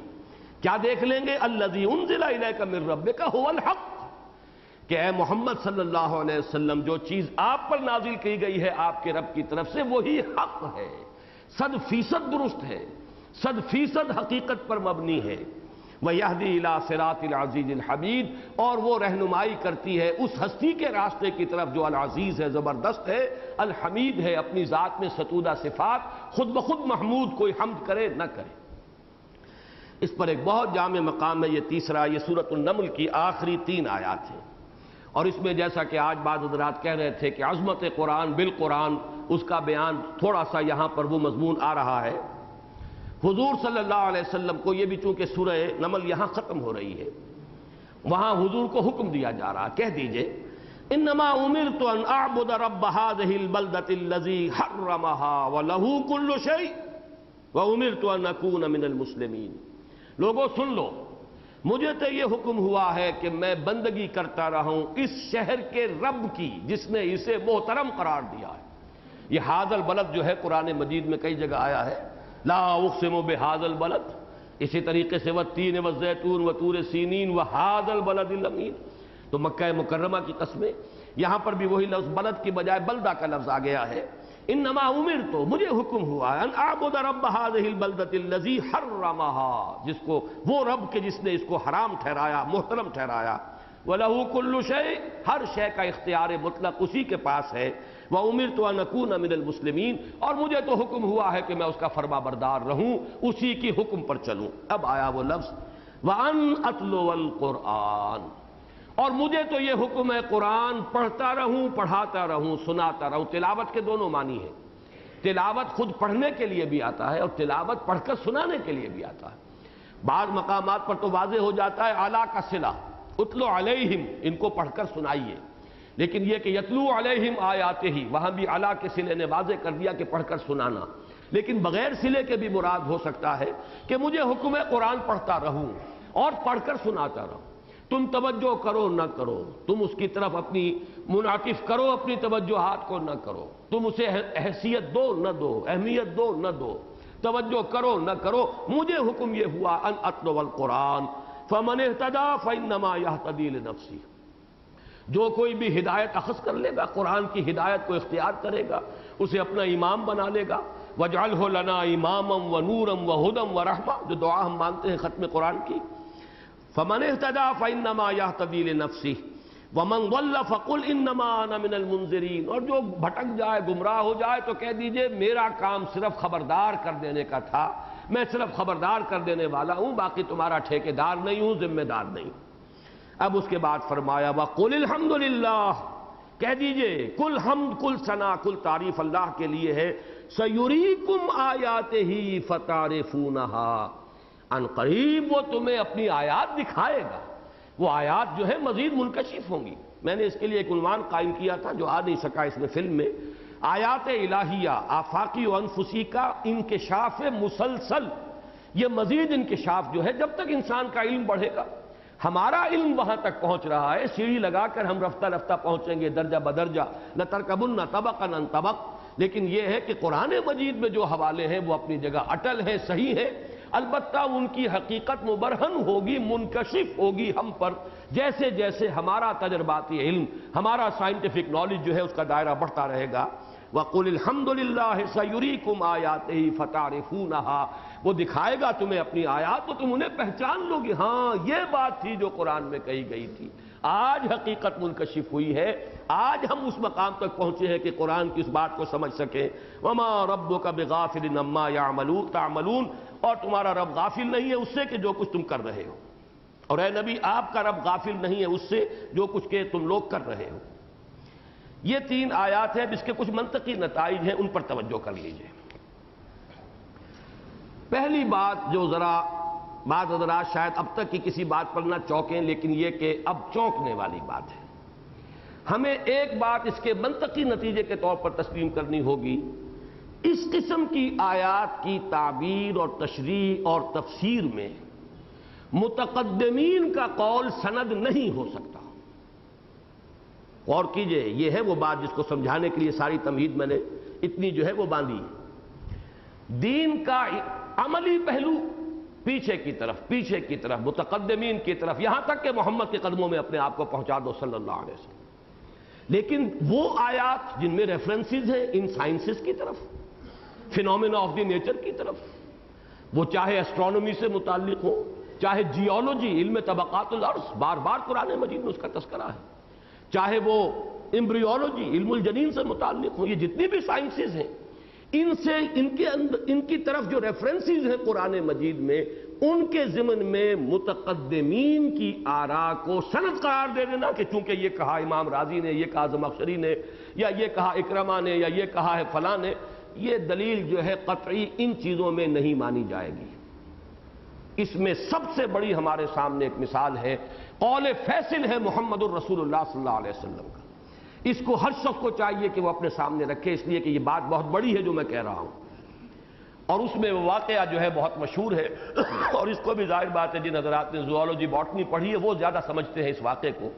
کیا دیکھ لیں گے؟ الَّذِي أُنزِلَ إِلَيْكَ مِن رَّبِّكَ هُوَ الْحَقُّ، کہ اے محمد صلی اللہ علیہ وسلم جو چیز آپ پر نازل کی گئی ہے آپ کے رب کی طرف سے وہی حق ہے، 100% درست ہے، 100% حقیقت پر مبنی ہے۔ وَيَهْدِي إِلَىٰ صِرَاطِ الْعَزِيزِ الْحَمِيدِ، اور وہ رہنمائی کرتی ہے اس ہستی کے راستے کی طرف جو العزیز ہے، زبردست ہے، الحمید ہے، اپنی ذات میں ستودہ صفات، خود بخود محمود، کوئی حمد کرے نہ کرے۔ اس پر ایک بہت جامع مقام ہے یہ تیسرا، یہ سورۃ النمل کی آخری 3 آیات ہیں، اور اس میں جیسا کہ آج بعض حضرات کہہ رہے تھے کہ عظمت قرآن بالقرآن، اس کا بیان تھوڑا سا یہاں پر وہ مضمون آ رہا ہے۔ حضور صلی اللہ علیہ وسلم کو یہ بھی چونکہ سورہ نمل یہاں ختم ہو رہی ہے، وہاں حضور کو حکم دیا جا رہا، کہہ دیجئے انما امرت ان اعبد رب هذه البلدة الذي حرمها وله كل شيء وامرت ان اكون من المسلمين۔ لوگوں سن لو، مجھے تو یہ حکم ہوا ہے کہ میں بندگی کرتا رہوں اس شہر کے رب کی جس نے اسے محترم قرار دیا ہے، یہ ھذا البلد جو ہے قرآن مجید میں کئی جگہ آیا ہے، لا اقسم بھذا البلد، اسی طریقے سے والتین والزیتون وطور سینین وھذا البلد الامین، تو مکہ مکرمہ کی قسمیں، یہاں پر بھی وہی لفظ بلد کی بجائے بلدہ کا لفظ آ گیا ہے۔ انما امرت، مجھے حکم ہوا ان اعبد رب هذه البلدۃ الذی حرمها، جس کو وہ رب کے جس نے اس کو حرام ٹھہرایا، محترم ٹھہرایا، وَلَهُ كُلُّ شَيْءٍ، ہر شے کا اختیار مطلق اسی کے پاس ہے، وَأُمِرْتُ أَنْ أَكُونَ مِنَ الْمُسْلِمِينَ، اور مجھے تو حکم ہوا ہے کہ میں اس کا فرما بردار رہوں، اسی کی حکم پر چلوں۔ اب آیا وہ لفظ وَأَنْ أَتْلُوَ الْقُرْآنَ، اور مجھے تو یہ حکم ہے قرآن پڑھتا رہوں، پڑھاتا رہوں، سناتا رہوں۔ تلاوت کے دونوں معنی ہیں، تلاوت خود پڑھنے کے لیے بھی آتا ہے اور تلاوت پڑھ کر سنانے کے لیے بھی آتا ہے۔ بعض مقامات پر تو واضح ہو جاتا ہے اعلیٰ کا صلہ، اتلو علیہم، ان کو پڑھ کر سنائیے، لیکن یہ کہ یتلو علیہم آیاتہ ہی، وہاں بھی اعلیٰ کے صلے نے واضح کر دیا کہ پڑھ کر سنانا، لیکن بغیر صلے کے بھی مراد ہو سکتا ہے کہ مجھے حکم ہے قرآن پڑھتا رہوں اور پڑھ کر سناتا رہوں۔ تم توجہ کرو نہ کرو، تم اس کی طرف اپنی منعطف کرو، اپنی توجہات کو نہ کرو، تم اسے حیثیت دو نہ دو، اہمیت دو نہ دو، توجہ کرو نہ کرو، مجھے حکم یہ ہوا ان اتلو القرآن فمن اہتدی فانما یہتدی لنفسہ، جو کوئی بھی ہدایت اخذ کر لے گا، قرآن کی ہدایت کو اختیار کرے گا، اسے اپنا امام بنا لے گا۔ وَاجْعَلْهُ لَنَا إِمَامًا وَنُورًا وَهُدًى وَرَحْمَةً، جو دعا ہم مانتے ہیں ختم قرآن کی، فَمَنِ اهْتَدَىٰ فَإِنَّمَا يَهْتَدِي لِنَفْسِهِ وَمَنْ ضَلَّ فَقُلْ إِنَّمَا أَنَا مِنَ الْمُنذِرِينَ، اور جو بھٹک جائے، گمراہ ہو جائے تو کہہ دیجئے میرا کام صرف خبردار کر دینے کا تھا، میں صرف خبردار کر دینے والا ہوں، باقی تمہارا ٹھیکیدار نہیں ہوں، ذمہ دار نہیں۔ اب اس کے بعد فرمایا وَقُلِ الْحَمْدُ لِلَّهِ، کہہ دیجئے کل حمد، کل ثنا، کل تعریف اللہ کے لیے ہے، سَيُرِيكُمْ آيَاتِهِ فَتَعْرِفُونَهَا، ان قریب وہ تمہیں اپنی آیات دکھائے گا، وہ آیات جو ہے مزید منکشف ہوں گی۔ میں نے اس کے لیے ایک عنوان قائم کیا تھا جو آ نہیں سکا اس میں فلم میں، آیات الہیہ آفاقی و انفسی کا انکشاف مسلسل، یہ مزید انکشاف جو ہے جب تک انسان کا علم بڑھے گا، ہمارا علم وہاں تک پہنچ رہا ہے، سیڑھی لگا کر ہم رفتہ رفتہ پہنچیں گے درجہ بدرجہ، لَتَرْكَبُنَّ طَبَقًا عَنْ طَبَقٍ، لیکن یہ ہے کہ قرآن مجید میں جو حوالے ہیں وہ اپنی جگہ اٹل ہیں، صحیح ہیں، البتہ ان کی حقیقت مبرہن ہوگی، منکشف ہوگی ہم پر، جیسے جیسے ہمارا تجرباتی علم، ہمارا سائنٹیفک نالج جو ہے اس کا دائرہ بڑھتا رہے گا۔ وَقُلِ الْحَمْدُ لِلَّهِ سَيُرِيكُمْ آيَاتِهِ فَتَعْرِفُونَهَا، وہ دکھائے گا تمہیں اپنی آیات تو تم انہیں پہچان لو گے، ہاں یہ بات تھی جو قرآن میں کہی گئی تھی۔ آج حقیقت منکشف ہوئی ہے، آج ہم اس مقام تک پہنچے ہیں کہ قرآن کی اس بات کو سمجھ سکیں۔ وَمَا رَبُّكَ بِغَافِلٍ عَمَّا تَعْمَلُونَ، اور تمہارا رب غافل نہیں ہے اس سے کہ جو کچھ تم کر رہے ہو، اور اے نبی آپ کا رب غافل نہیں ہے اس سے جو کچھ کہ تم لوگ کر رہے ہو۔ یہ تین آیات ہیں جس کے کچھ منطقی نتائج ہیں، ان پر توجہ کر لیجئے۔ پہلی بات جو ذرا بعض حضرات شاید اب تک کی کسی بات پر نہ چونکیں، لیکن یہ کہ اب چونکنے والی بات ہے، ہمیں ایک بات اس کے منطقی نتیجے کے طور پر تسلیم کرنی ہوگی، اس قسم کی آیات کی تعبیر اور تشریح اور تفسیر میں متقدمین کا قول سند نہیں ہو سکتا۔ غور کیجئے، یہ ہے وہ بات جس کو سمجھانے کے لیے ساری تمہید میں نے اتنی جو ہے وہ باندھی ہے۔ دین کا عملی پہلو پیچھے کی طرف متقدمین کی طرف، یہاں تک کہ محمد کے قدموں میں اپنے آپ کو پہنچا دو صلی اللہ علیہ وسلم، لیکن وہ آیات جن میں ریفرنسز ہیں ان سائنسز کی طرف، فینومینا آف دی نیچر کی طرف، وہ چاہے اسٹرانومی سے متعلق ہو، چاہے جیولوجی، علم طبقات الارض، بار بار قرآن مجید میں اس کا تذکرہ ہے، چاہے وہ ایمبریولوجی، علم الجنین سے متعلق ہو، یہ جتنی بھی سائنسز ہیں ان سے ان کی طرف جو ریفرنسز ہیں قرآن مجید میں، ان کے ضمن میں متقدمین کی آراء کو سند قرار دے دینا کہ چونکہ یہ کہا امام رازی نے، یہ کہا زمخشری نے، یا یہ کہا اکرمہ نے، یا یہ کہا ہے فلاں نے، یہ دلیل جو ہے قطعی ان چیزوں میں نہیں مانی جائے گی۔ اس میں سب سے بڑی ہمارے سامنے ایک مثال ہے، قول فیصل ہے محمد الرسول اللہ صلی اللہ علیہ وسلم کا، اس کو ہر شخص کو چاہیے کہ وہ اپنے سامنے رکھے، اس لیے کہ یہ بات بہت بڑی ہے جو میں کہہ رہا ہوں، اور اس میں وہ واقعہ جو ہے بہت مشہور ہے، اور اس کو بھی ظاہر بات ہے جن حضرات نے زوالوجی باٹنی پڑھی ہے وہ زیادہ سمجھتے ہیں اس واقعے کو۔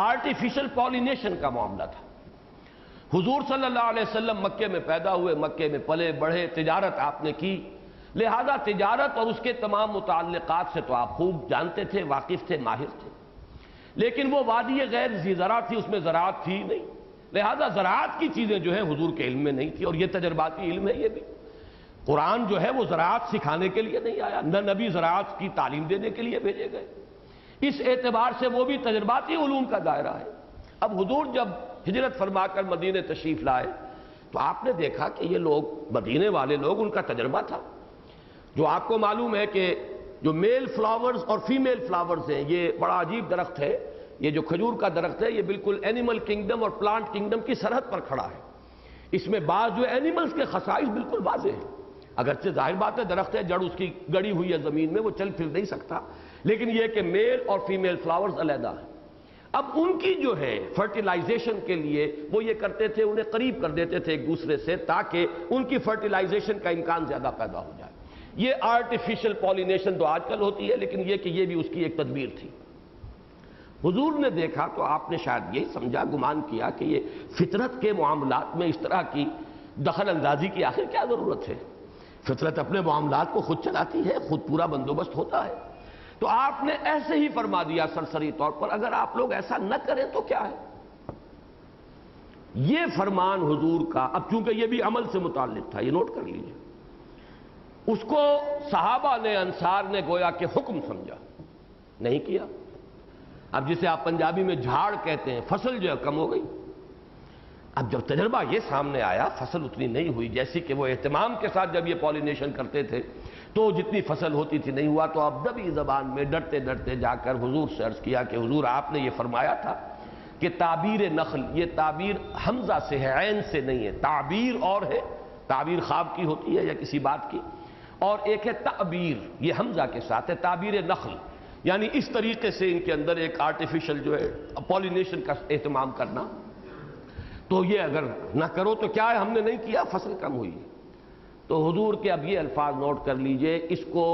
آرٹیفیشل پالینیشن کا معاملہ تھا، حضور صلی اللہ علیہ وسلم مکے میں پیدا ہوئے، مکے میں پلے بڑھے، تجارت آپ نے کی، لہذا تجارت اور اس کے تمام متعلقات سے تو آپ خوب جانتے تھے، واقف تھے، ماہر تھے۔ لیکن وہ وادی غیر ذی زرع تھی، اس میں زراعت تھی نہیں، لہذا زراعت کی چیزیں جو ہے حضور کے علم میں نہیں تھی، اور یہ تجرباتی علم ہے۔ یہ بھی قرآن جو ہے وہ زراعت سکھانے کے لیے نہیں آیا، نہ نبی زراعت کی تعلیم دینے کے لیے بھیجے گئے، اس اعتبار سے وہ بھی تجرباتی علوم کا دائرہ ہے۔ اب حضور جب ہجرت فرما کر مدینے تشریف لائے تو آپ نے دیکھا کہ یہ لوگ، مدینے والے لوگ، ان کا تجربہ تھا۔ جو آپ کو معلوم ہے کہ جو میل فلاورز اور فیمیل فلاورز ہیں، یہ بڑا عجیب درخت ہے، یہ جو کھجور کا درخت ہے، یہ بالکل اینیمل کنگڈم اور پلانٹ کنگڈم کی سرحد پر کھڑا ہے۔ اس میں بعض جو اینیملز کے خصائص بالکل واضح ہیں، اگرچہ ظاہر بات ہے درخت ہے، جڑ اس کی گڑی ہوئی ہے زمین میں، وہ چل پھر نہیں سکتا، لیکن یہ کہ میل اور فیمیل فلاورز علیحدہ ہیں۔ اب ان کی جو ہے فرٹیلائزیشن کے لیے وہ یہ کرتے تھے، انہیں قریب کر دیتے تھے ایک دوسرے سے، تاکہ ان کی فرٹیلائزیشن کا امکان زیادہ پیدا ہو جائے۔ یہ آرٹیفیشل پالینیشن تو آج کل ہوتی ہے، لیکن یہ کہ یہ بھی اس کی ایک تدبیر تھی۔ حضور نے دیکھا تو آپ نے شاید یہی سمجھا، گمان کیا کہ یہ فطرت کے معاملات میں اس طرح کی دخل اندازی کی آخر کیا ضرورت ہے؟ فطرت اپنے معاملات کو خود چلاتی ہے، خود پورا بندوبست ہوتا ہے۔ تو آپ نے ایسے ہی فرما دیا سرسری طور پر، اگر آپ لوگ ایسا نہ کریں تو کیا ہے؟ یہ فرمان حضور کا، اب چونکہ یہ بھی عمل سے متعلق تھا، یہ نوٹ کر لیجئے، اس کو صحابہ نے، انصار نے گویا کہ حکم سمجھا، نہیں کیا۔ اب جسے آپ پنجابی میں جھاڑ کہتے ہیں، فصل جو ہے کم ہو گئی۔ اب جب تجربہ یہ سامنے آیا، فصل اتنی نہیں ہوئی جیسی کہ وہ اہتمام کے ساتھ جب یہ پالینیشن کرتے تھے تو جتنی فصل ہوتی تھی نہیں ہوا، تو اب دبی زبان میں ڈرتے ڈرتے جا کر حضور سے عرض کیا کہ حضور آپ نے یہ فرمایا تھا کہ تعبیر نخل، یہ تعبیر حمزہ سے ہے، عین سے نہیں ہے۔ تعبیر اور ہے، تعبیر خواب کی ہوتی ہے یا کسی بات کی، اور ایک ہے تعبیر، یہ حمزہ کے ساتھ ہے، تعبیر نخل، یعنی اس طریقے سے ان کے اندر ایک آرٹیفیشل جو ہے پالینیشن کا اہتمام کرنا۔ تو یہ اگر نہ کرو تو کیا ہے، ہم نے نہیں کیا، فصل کم ہوئی۔ تو حضور کے اب یہ الفاظ نوٹ کر لیجئے، اس کو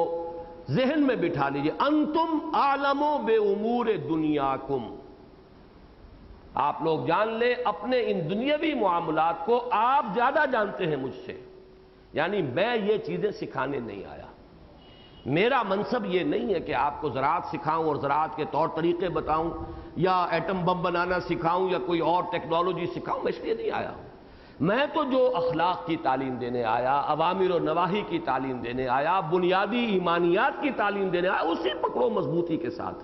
ذہن میں بٹھا لیجئے، انتم عالم بے امور دنیاکم، آپ لوگ جان لیں اپنے ان دنیاوی معاملات کو آپ زیادہ جانتے ہیں مجھ سے، یعنی میں یہ چیزیں سکھانے نہیں آیا، میرا منصب یہ نہیں ہے کہ آپ کو زراعت سکھاؤں اور زراعت کے طور طریقے بتاؤں، یا ایٹم بم بنانا سکھاؤں، یا کوئی اور ٹیکنالوجی سکھاؤں، میں اس لیے نہیں آیا ہوں۔ میں تو جو اخلاق کی تعلیم دینے آیا، اوامر و نواہی کی تعلیم دینے آیا، بنیادی ایمانیات کی تعلیم دینے آیا، اسی پکڑو مضبوطی کے ساتھ۔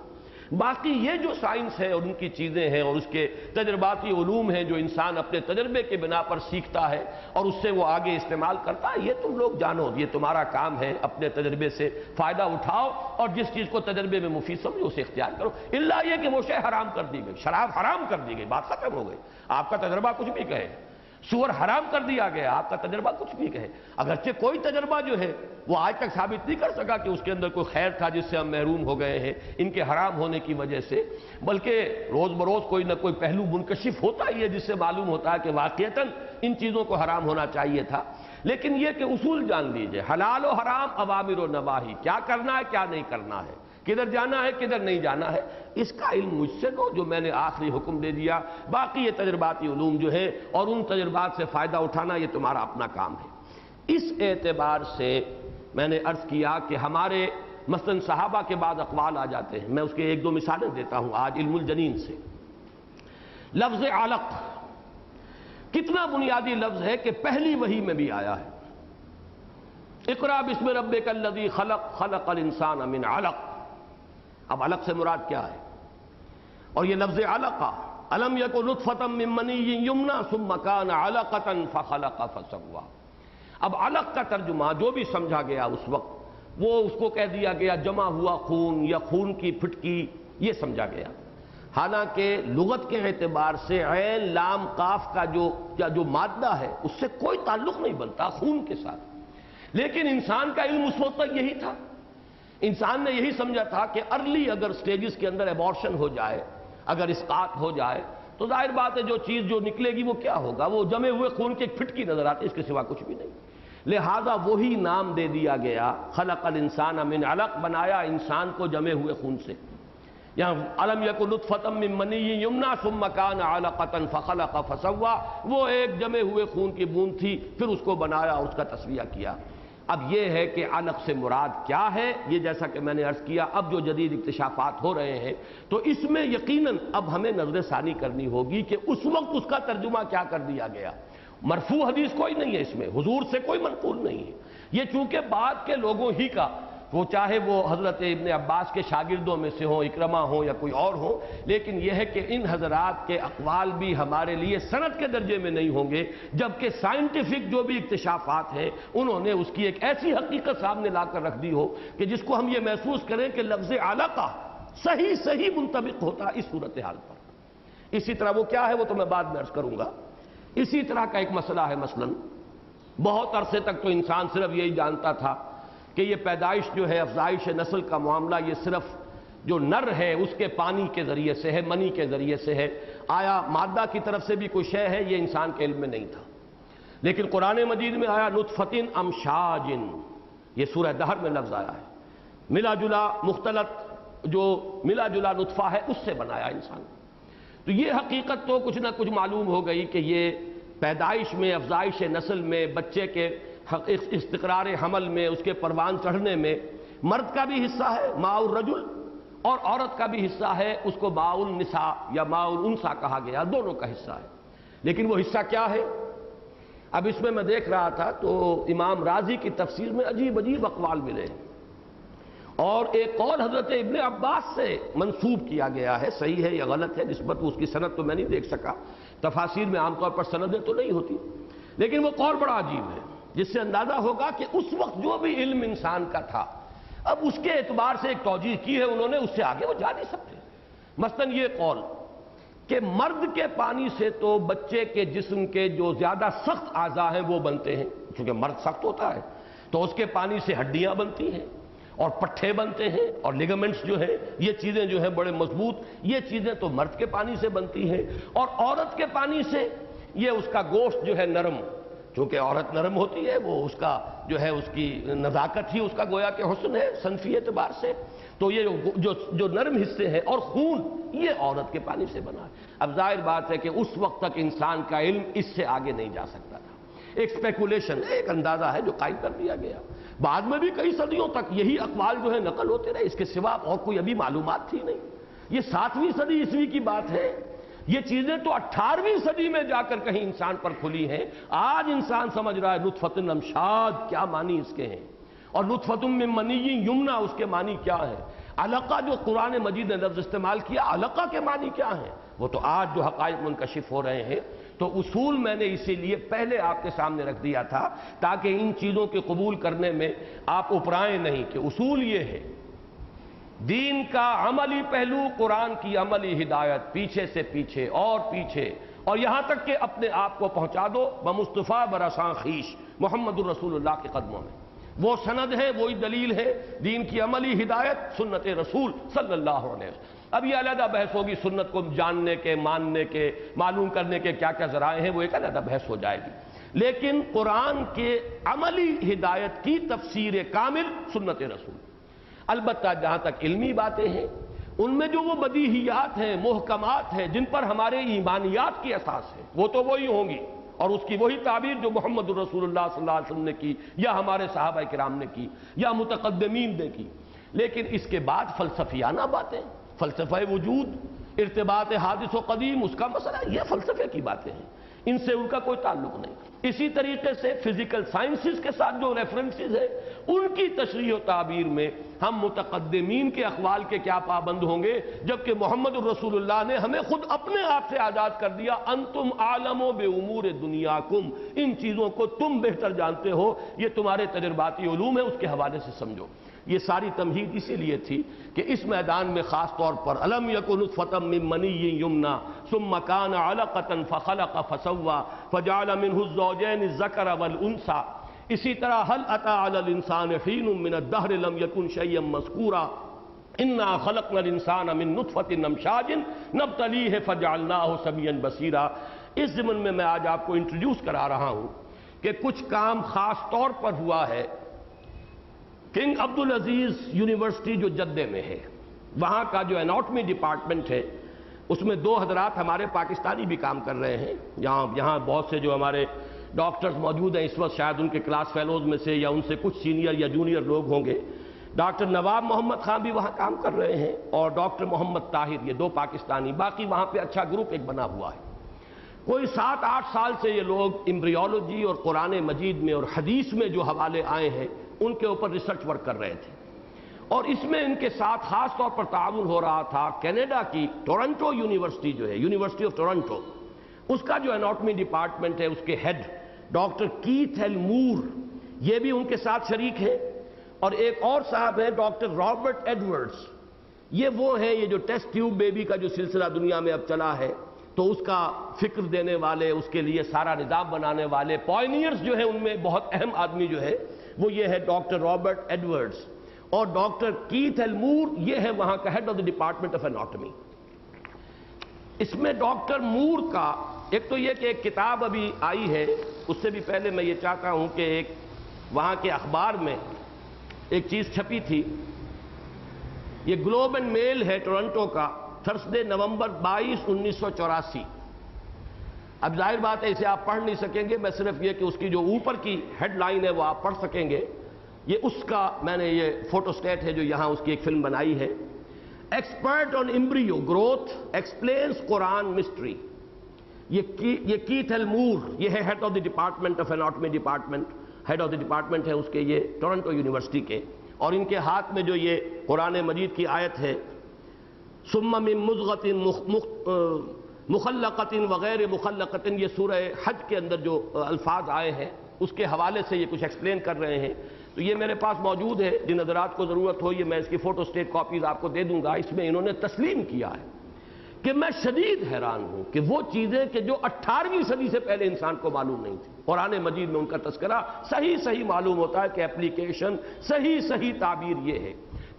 باقی یہ جو سائنس ہے اور ان کی چیزیں ہیں اور اس کے تجرباتی علوم ہیں جو انسان اپنے تجربے کے بنا پر سیکھتا ہے اور اس سے وہ آگے استعمال کرتا ہے، یہ تم لوگ جانو، یہ تمہارا کام ہے، اپنے تجربے سے فائدہ اٹھاؤ اور جس چیز کو تجربے میں مفید سمجھو اسے اختیار کرو، الا یہ کہ وہ شے حرام کر دی گئی، شراب حرام کر دی گئی، بات ختم ہو گئی۔ آپ کا تجربہ کچھ بھی کہے، سور حرام کر دیا گیا، آپ کا تجربہ کچھ بھی کہے، اگرچہ کوئی تجربہ جو ہے وہ آج تک ثابت نہیں کر سکا کہ اس کے اندر کوئی خیر تھا جس سے ہم محروم ہو گئے ہیں ان کے حرام ہونے کی وجہ سے، بلکہ روز بروز کوئی نہ کوئی پہلو منکشف ہوتا ہی ہے جس سے معلوم ہوتا ہے کہ واقعتاً ان چیزوں کو حرام ہونا چاہیے تھا۔ لیکن یہ کہ اصول جان لیجئے، حلال و حرام، اوامر و نواہی، کیا کرنا ہے کیا نہیں کرنا ہے، کدھر جانا ہے کدھر نہیں جانا ہے، اس کا علم مجھ سے لو جو میں نے آخری حکم دے دیا، باقی یہ تجرباتی علوم جو ہے اور ان تجربات سے فائدہ اٹھانا یہ تمہارا اپنا کام ہے۔ اس اعتبار سے میں نے عرض کیا کہ ہمارے مثلا صحابہ کے بعد اقوال آ جاتے ہیں، میں اس کے ایک دو مثالیں دیتا ہوں آج علم الجنین سے۔ لفظ علق کتنا بنیادی لفظ ہے کہ پہلی وحی میں بھی آیا ہے، اقرأ بسم ربک الذی خلق، خلق الانسان من علق۔ اب علق سے مراد کیا ہے؟ اور یہ لفظ علقہ، الم یکن نطفۃ من منی یمنی ثم کان علقۃ فخلق فسوی۔ اب علق کا ترجمہ جو بھی سمجھا گیا اس وقت وہ اس کو کہہ دیا گیا جمع ہوا خون یا خون کی پھٹکی، یہ سمجھا گیا، حالانکہ لغت کے اعتبار سے عین لام قاف کا جو مادہ ہے اس سے کوئی تعلق نہیں بنتا خون کے ساتھ، لیکن انسان کا علم اس وقت تک یہی تھا، انسان نے یہی سمجھا تھا کہ ارلی اگر سٹیجز کے اندر ایبارشن ہو جائے، اگر اسقاط ہو جائے تو ظاہر بات ہے جو چیز جو نکلے گی وہ کیا ہوگا، وہ جمے ہوئے خون کی ایک پھٹکی نظر آتی، اس کے سوا کچھ بھی نہیں، لہذا وہی نام دے دیا گیا، خلق الانسان من علق، بنایا انسان کو جمے ہوئے خون سے، یہاں الم یکن نطفۃ من منی یمنا ثم کان علقۃ فخلق فسوى، وہ ایک جمے ہوئے خون کی بوند تھی، پھر اس کو بنایا اور اس کا تسویہ کیا۔ اب یہ ہے کہ علق سے مراد کیا ہے، یہ جیسا کہ میں نے عرض کیا اب جو جدید اکتشافات ہو رہے ہیں تو اس میں یقیناً اب ہمیں نظر ثانی کرنی ہوگی کہ اس وقت اس کا ترجمہ کیا کر دیا گیا۔ مرفوع حدیث کوئی نہیں ہے اس میں، حضور سے کوئی منقول نہیں ہے، یہ چونکہ بعد کے لوگوں ہی کا، وہ چاہے وہ حضرت ابن عباس کے شاگردوں میں سے ہوں، اکرمہ ہوں یا کوئی اور ہوں، لیکن یہ ہے کہ ان حضرات کے اقوال بھی ہمارے لیے سند کے درجے میں نہیں ہوں گے، جبکہ سائنٹیفک جو بھی اکتشافات ہیں انہوں نے اس کی ایک ایسی حقیقت سامنے لا کر رکھ دی ہو کہ جس کو ہم یہ محسوس کریں کہ لفظ علقہ صحیح منطبق ہوتا اس صورتحال پر۔ اسی طرح وہ کیا ہے وہ تو میں بعد میں عرض کروں گا۔ اسی طرح کا ایک مسئلہ ہے، مثلا بہت عرصے تک تو انسان صرف یہی جانتا تھا کہ یہ پیدائش جو ہے، افزائش نسل کا معاملہ، یہ صرف جو نر ہے اس کے پانی کے ذریعے سے ہے، منی کے ذریعے سے ہے، آیا مادہ کی طرف سے بھی کوئی شے ہے، یہ انسان کے علم میں نہیں تھا۔ لیکن قرآن مجید میں آیا نطفۃ امشاج، یہ سورہ دہر میں لفظ آیا ہے، ملا جلا مختلط جو ملا جلا نطفہ ہے اس سے بنایا انسان۔ تو یہ حقیقت تو کچھ نہ کچھ معلوم ہو گئی کہ یہ پیدائش میں، افزائش نسل میں، بچے کے استقرار حمل میں، اس کے پروان چڑھنے میں مرد کا بھی حصہ ہے ماء الرجل، اور عورت کا بھی حصہ ہے، اس کو ماء النساء یا ماء الانثى کہا گیا، دونوں کا حصہ ہے۔ لیکن وہ حصہ کیا ہے؟ اب اس میں دیکھ رہا تھا تو امام رازی کی تفسیر میں عجیب اقوال ملے، اور ایک قول حضرت ابن عباس سے منسوب کیا گیا ہے، صحیح ہے یا غلط ہے نسبت اس کی سند تو میں نہیں دیکھ سکا، تفاسیر میں عام طور پر سندیں تو نہیں ہوتی، لیکن وہ قول بڑا عجیب ہے، جس سے اندازہ ہوگا کہ اس وقت جو بھی علم انسان کا تھا اب اس کے اعتبار سے ایک توجیہ کی ہے انہوں نے، اس سے آگے وہ جا نہیں سکتے۔ مثلا یہ قول کہ مرد کے پانی سے تو بچے کے جسم کے جو زیادہ سخت اعضاء ہیں وہ بنتے ہیں، چونکہ مرد سخت ہوتا ہے تو اس کے پانی سے ہڈیاں بنتی ہیں اور پٹھے بنتے ہیں اور لیگمنٹس جو ہیں، یہ چیزیں جو ہیں بڑے مضبوط، یہ چیزیں تو مرد کے پانی سے بنتی ہیں، اور عورت کے پانی سے یہ اس کا گوشت جو ہے نرم، چونکہ عورت نرم ہوتی ہے، وہ اس کا جو ہے اس کی نزاکت ہی اس کا گویا کہ حسن ہے صنفی اعتبار سے، تو یہ جو نرم حصے ہیں، اور خون یہ عورت کے پانی سے بنا ہے۔ اب ظاہر بات ہے کہ اس وقت تک انسان کا علم اس سے آگے نہیں جا سکتا تھا، ایک اسپیکولیشن ہے، ایک اندازہ ہے جو قائم کر دیا گیا۔ بعد میں بھی کئی صدیوں تک یہی اقوال جو ہے نقل ہوتے رہے، اس کے سوا اور کوئی ابھی معلومات تھی نہیں۔ یہ 7ویں صدی عیسوی کی بات ہے، یہ چیزیں تو 18ویں صدی میں جا کر کہیں انسان پر کھلی ہیں۔ آج انسان سمجھ رہا ہے نطفۃ امشاج کیا معنی اس کے ہیں، اور نطفۃ من منی یمنا اس کے معنی کیا ہے، علقہ جو قرآن مجید نے لفظ استعمال کیا علقہ کے معنی کیا ہیں، وہ تو آج جو حقائق منکشف ہو رہے ہیں۔ تو اصول میں نے اسی لیے پہلے آپ کے سامنے رکھ دیا تھا تاکہ ان چیزوں کے قبول کرنے میں آپ اپرائیں نہیں، کہ اصول یہ ہے دین کا عملی پہلو، قرآن کی عملی ہدایت، پیچھے سے پیچھے اور پیچھے، اور یہاں تک کہ اپنے آپ کو پہنچا دو بمصطفیٰ برساں خیش محمد الرسول اللہ کے قدموں میں۔ وہ سند ہے، وہی دلیل ہے، دین کی عملی ہدایت سنت رسول صلی اللہ علیہ وسلم۔ اب یہ علیحدہ بحث ہوگی، سنت کو جاننے کے، ماننے کے، معلوم کرنے کے کیا کیا ذرائع ہیں، وہ ایک علیحدہ بحث ہو جائے گی، لیکن قرآن کے عملی ہدایت کی تفسیر کامل سنت رسول۔ البتہ جہاں تک علمی باتیں ہیں ان میں جو وہ بدیہیات ہیں، محکمات ہیں، جن پر ہمارے ایمانیات کی اساس ہے، وہ تو وہی ہوں گی، اور اس کی وہی تعبیر جو محمد الرسول اللہ صلی اللہ علیہ وسلم نے کی، یا ہمارے صحابہ کرام نے کی، یا متقدمین نے کی۔ لیکن اس کے بعد فلسفیانہ باتیں، فلسفہ وجود، ارتباط حادث و قدیم، اس کا مسئلہ، یہ فلسفے کی باتیں ہیں، ان سے ان کا کوئی تعلق نہیں۔ اسی طریقے سے فزیکل سائنسز کے ساتھ جو ریفرنسز ہیں ان کی تشریح و تعبیر میں ہم متقدمین کے اقوال کے کیا پابند ہوں گے، جبکہ محمد الرسول اللہ نے ہمیں خود اپنے آپ سے آزاد کر دیا، انتم عالم بامور دنیاکم، ان چیزوں کو تم بہتر جانتے ہو، یہ تمہارے تجرباتی علوم ہے، اس کے حوالے سے سمجھو۔ یہ ساری تمہید اسی لیے تھی کہ اس میدان میں خاص طور پر الم یکن نطفۃ من منی یمنا ثم کان علقۃ فخلق فسوى فجعل منه الزوجین الذکر والانثى، اسی طرح هل اتى على الانسان حین من الدہر لم یکن شیئا مذکورا انا خلقنا الانسان من نطفۃ امشاج نبتلیہ فجعلناہ سمیعا بصیرا۔ اس ضمن میں آج آپ کو انٹروڈیوس کرا رہا ہوں کہ کچھ کام خاص طور پر ہوا ہے کنگ عبدالعزیز یونیورسٹی جو جدے میں ہے، وہاں کا جو اناٹمی ڈپارٹمنٹ ہے اس میں 2 حضرات ہمارے پاکستانی بھی کام کر رہے ہیں. یہاں بہت سے جو ہمارے ڈاکٹرز موجود ہیں اس وقت، شاید ان کے کلاس فیلوز میں سے یا ان سے کچھ سینئر یا جونیئر لوگ ہوں گے. ڈاکٹر نواب محمد خان بھی وہاں کام کر رہے ہیں اور ڈاکٹر محمد طاہر، یہ 2 پاکستانی. باقی وہاں پہ اچھا گروپ ایک بنا ہوا ہے. کوئی 7-8 سال سے یہ لوگ ایمبریولوجی اور قرآن مجید میں اور حدیث میں جو حوالے آئے ہیں ان کے اوپر ریسرچ ورک کر رہے تھے. اور اس میں ان کے ساتھ خاص طور پر تعاون ہو رہا تھا کینیڈا کی ٹورنٹو یونیورسٹی جو ہے، یونیورسٹی آف ٹورنٹو، اس کا جو اناٹمی ڈپارٹمنٹ ہے اس کے head doctor Keith L Moore, یہ بھی ان کے ساتھ شریک ہیں. اور ایک اور صاحب ہیں ڈاکٹر رابرٹ ایڈورڈز. یہ وہ ہیں یہ جو ٹیسٹ ٹیوب بیبی کا جو سلسلہ دنیا میں اب چلا ہے تو اس کا فکر دینے والے، اس کے لیے سارا نظام بنانے والے پائنیئرز جو ہیں ان میں بہت اہم آدمی جو ہے وہ یہ ہے ڈاکٹر رابرٹ ایڈورڈز. اور ڈاکٹر کیتھ ایل مور یہ ہے وہاں کا head of the department of anatomy. اس میں ڈاکٹر مور کا ایک تو یہ کہ ایک کتاب ابھی آئی ہے، اس سے بھی پہلے میں یہ چاہتا ہوں کہ ایک وہاں کے اخبار میں ایک چیز چھپی تھی. یہ گلوب اینڈ میل ہے ٹورنٹو کا، تھرسڈے نومبر 22 1984. اب ظاہر بات ہے اسے آپ پڑھ نہیں سکیں گے، میں صرف یہ کہ اس کی جو اوپر کی ہیڈ لائن ہے وہ آپ پڑھ سکیں گے. یہ اس کا میں نے یہ فوٹو سٹیٹ ہے جو یہاں اس کی ایک فلم بنائی ہے. Expert on embryo growth explains Quran mystery. یہ کیتھ ایل مور یہ ہے head of the department of anatomy department, head of the department ہے اس کے یہ ٹورنٹو یونیورسٹی کے. اور ان کے ہاتھ میں جو یہ قرآن مجید کی آیت ہے ثم من مضغۃ مخلقۃ وغیر مخلقۃ، یہ سورہ حج کے اندر جو الفاظ آئے ہیں اس کے حوالے سے یہ کچھ ایکسپلین کر رہے ہیں. تو یہ میرے پاس موجود ہے، جن حضرات کو ضرورت ہو یہ میں اس کی فوٹو سٹیٹ کاپیز آپ کو دے دوں گا. اس میں انہوں نے تسلیم کیا ہے کہ میں شدید حیران ہوں کہ وہ چیزیں کہ جو 18ویں صدی سے پہلے انسان کو معلوم نہیں تھی، قرآن مجید میں ان کا تذکرہ صحیح معلوم ہوتا ہے کہ اپلیکیشن صحیح تعبیر یہ ہے.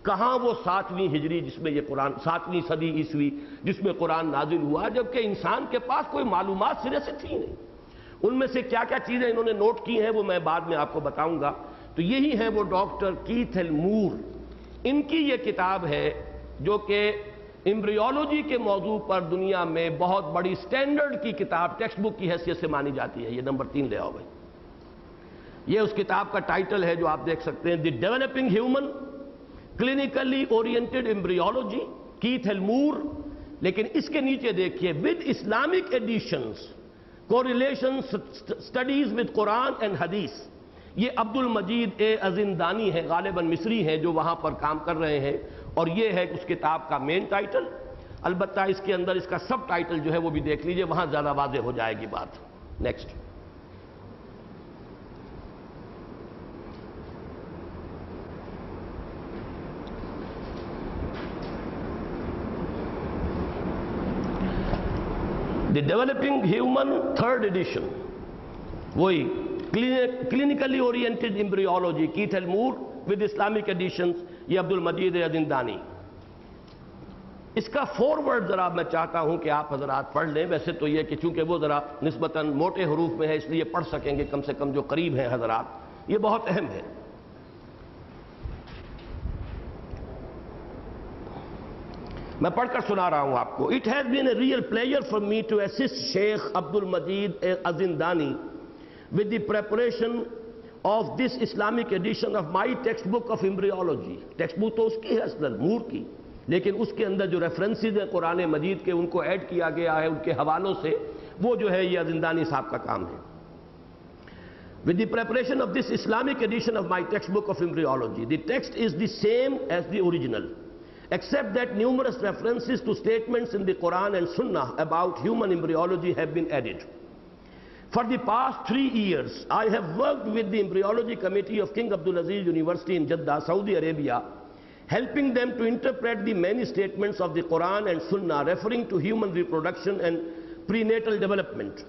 کہاں وہ 7ویں ہجری جس میں یہ قرآن، 7ویں صدی عیسوی جس میں قرآن نازل ہوا، جبکہ انسان کے پاس کوئی معلومات سرے سے تھی نہیں. ان میں سے کیا چیزیں انہوں نے نوٹ کی ہیں وہ میں بعد میں آپ کو بتاؤں گا. تو یہی ہے وہ ڈاکٹر کیتھ ایل مور. ان کی یہ کتاب ہے جو کہ ایمبریولوجی کے موضوع پر دنیا میں بہت بڑی سٹینڈرڈ کی کتاب، ٹیکسٹ بک کی حیثیت سے مانی جاتی ہے. یہ نمبر 3 لے آؤ بھائی. یہ اس کتاب کا ٹائٹل ہے جو آپ دیکھ سکتے ہیں، the Developing Human Clinically Oriented Embryology, Keith L Moore. لیکن اس کے نیچے دیکھیے with Islamic Additions correlation studies with قرآن اینڈ حدیث. یہ عبد المجید ازندانی ہے، غالباً مصری ہیں جو وہاں پر کام کر رہے ہیں. اور یہ ہے اس کتاب کا مین ٹائٹل. البتہ اس کے اندر اس کا سب ٹائٹل جو ہے وہ بھی دیکھ لیجئے، وہاں زیادہ واضح ہو جائے گی بات. Next. The Developing Human 3rd edition, وہی Clinically Oriented Embryology, Keith L Moore with Islamic Additions, یہ عبد المجید ازندانی. اس کا فورورڈ ذرا میں چاہتا ہوں کہ آپ حضرات پڑھ لیں. ویسے تو یہ کہ چونکہ وہ ذرا نسبتاً موٹے حروف میں ہے اس لیے پڑھ سکیں گے کم سے کم جو قریب ہیں حضرات. یہ بہت اہم ہے. میں پڑھ کر سنا رہا ہوں آپ کو. It has been a real pleasure for me to assist Sheikh Abdul Majeed Zindani with the preparation of this Islamic edition of my textbook of embryology. Text book تو اس کی ہے اصلاً مور کی، لیکن اس کے اندر جو ریفرنسز ہیں قرآن مجید کے ان کو ایڈ کیا گیا ہے ان کے حوالوں سے، وہ جو ہے یہ ازندانی صاحب کا کام ہے. With the preparation of this Islamic edition of my textbook of embryology, the text is the same as the original, except that numerous references to statements in the Quran and Sunnah about human embryology have been added. For the past 3 years, I have worked with the Embryology Committee of King Abdulaziz University in Jeddah, Saudi Arabia, helping them to interpret the many statements of the Quran and Sunnah referring to human reproduction and prenatal development.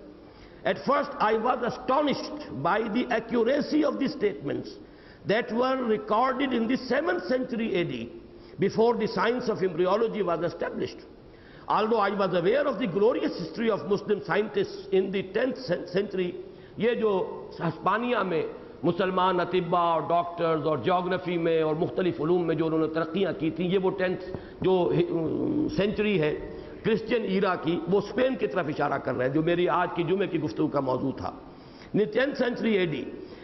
At first, I was astonished by the accuracy of these statements that were recorded in the 7th century AD, before the science of embryology was established. Although I was aware of the glorious history of Muslim scientists in the 10th century, یہ جو ہسپانیہ میں مسلمان اطباء اور doctors اور geography میں اور مختلف علوم میں جو انہوں نے ترقیاں کی تھیں، یہ وہ 10th جو سینچری ہے کرسچین ایرا کی، وہ اسپین کی طرف اشارہ کر رہے ہیں، جو میری آج کی جمعے کی گفتگو کا موضوع تھا۔ In the 10th century AD,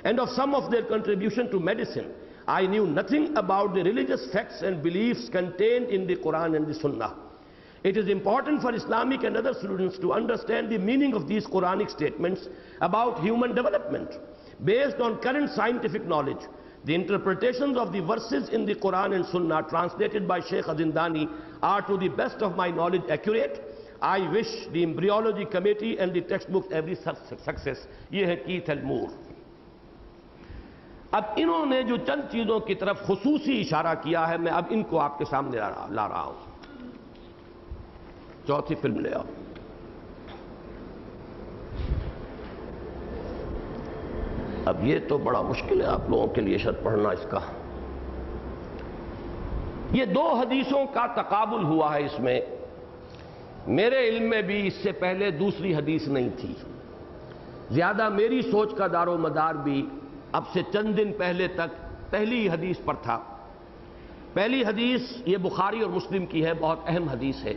and of some of their contribution to medicine, I knew nothing about the religious facts and beliefs contained in the Quran and the Sunnah. It is important for Islamic and other students to understand the meaning of these Quranic statements about human development. Based on current scientific knowledge, the interpretations of the verses in the Quran and Sunnah translated by Sheikh Azindani are to the best of my knowledge accurate. I wish the embryology committee and the textbooks every success. یہ ہے Keith ایلمور۔ اب انہوں نے جو چند چیزوں کی طرف خصوصی اشارہ کیا ہے، میں اب ان کو آپ کے سامنے لا رہا ہوں۔ چوتھی فلم لے آؤ۔ اب یہ تو بڑا مشکل ہے آپ لوگوں کے لیے شاید پڑھنا اس کا۔ یہ 2 حدیثوں کا تقابل ہوا ہے اس میں۔ میرے علم میں بھی اس سے پہلے دوسری حدیث نہیں تھی۔ زیادہ میری سوچ کا دار و مدار بھی اب سے چند دن پہلے تک پہلی حدیث پر تھا۔ پہلی حدیث یہ بخاری اور مسلم کی ہے، بہت اہم حدیث ہے۔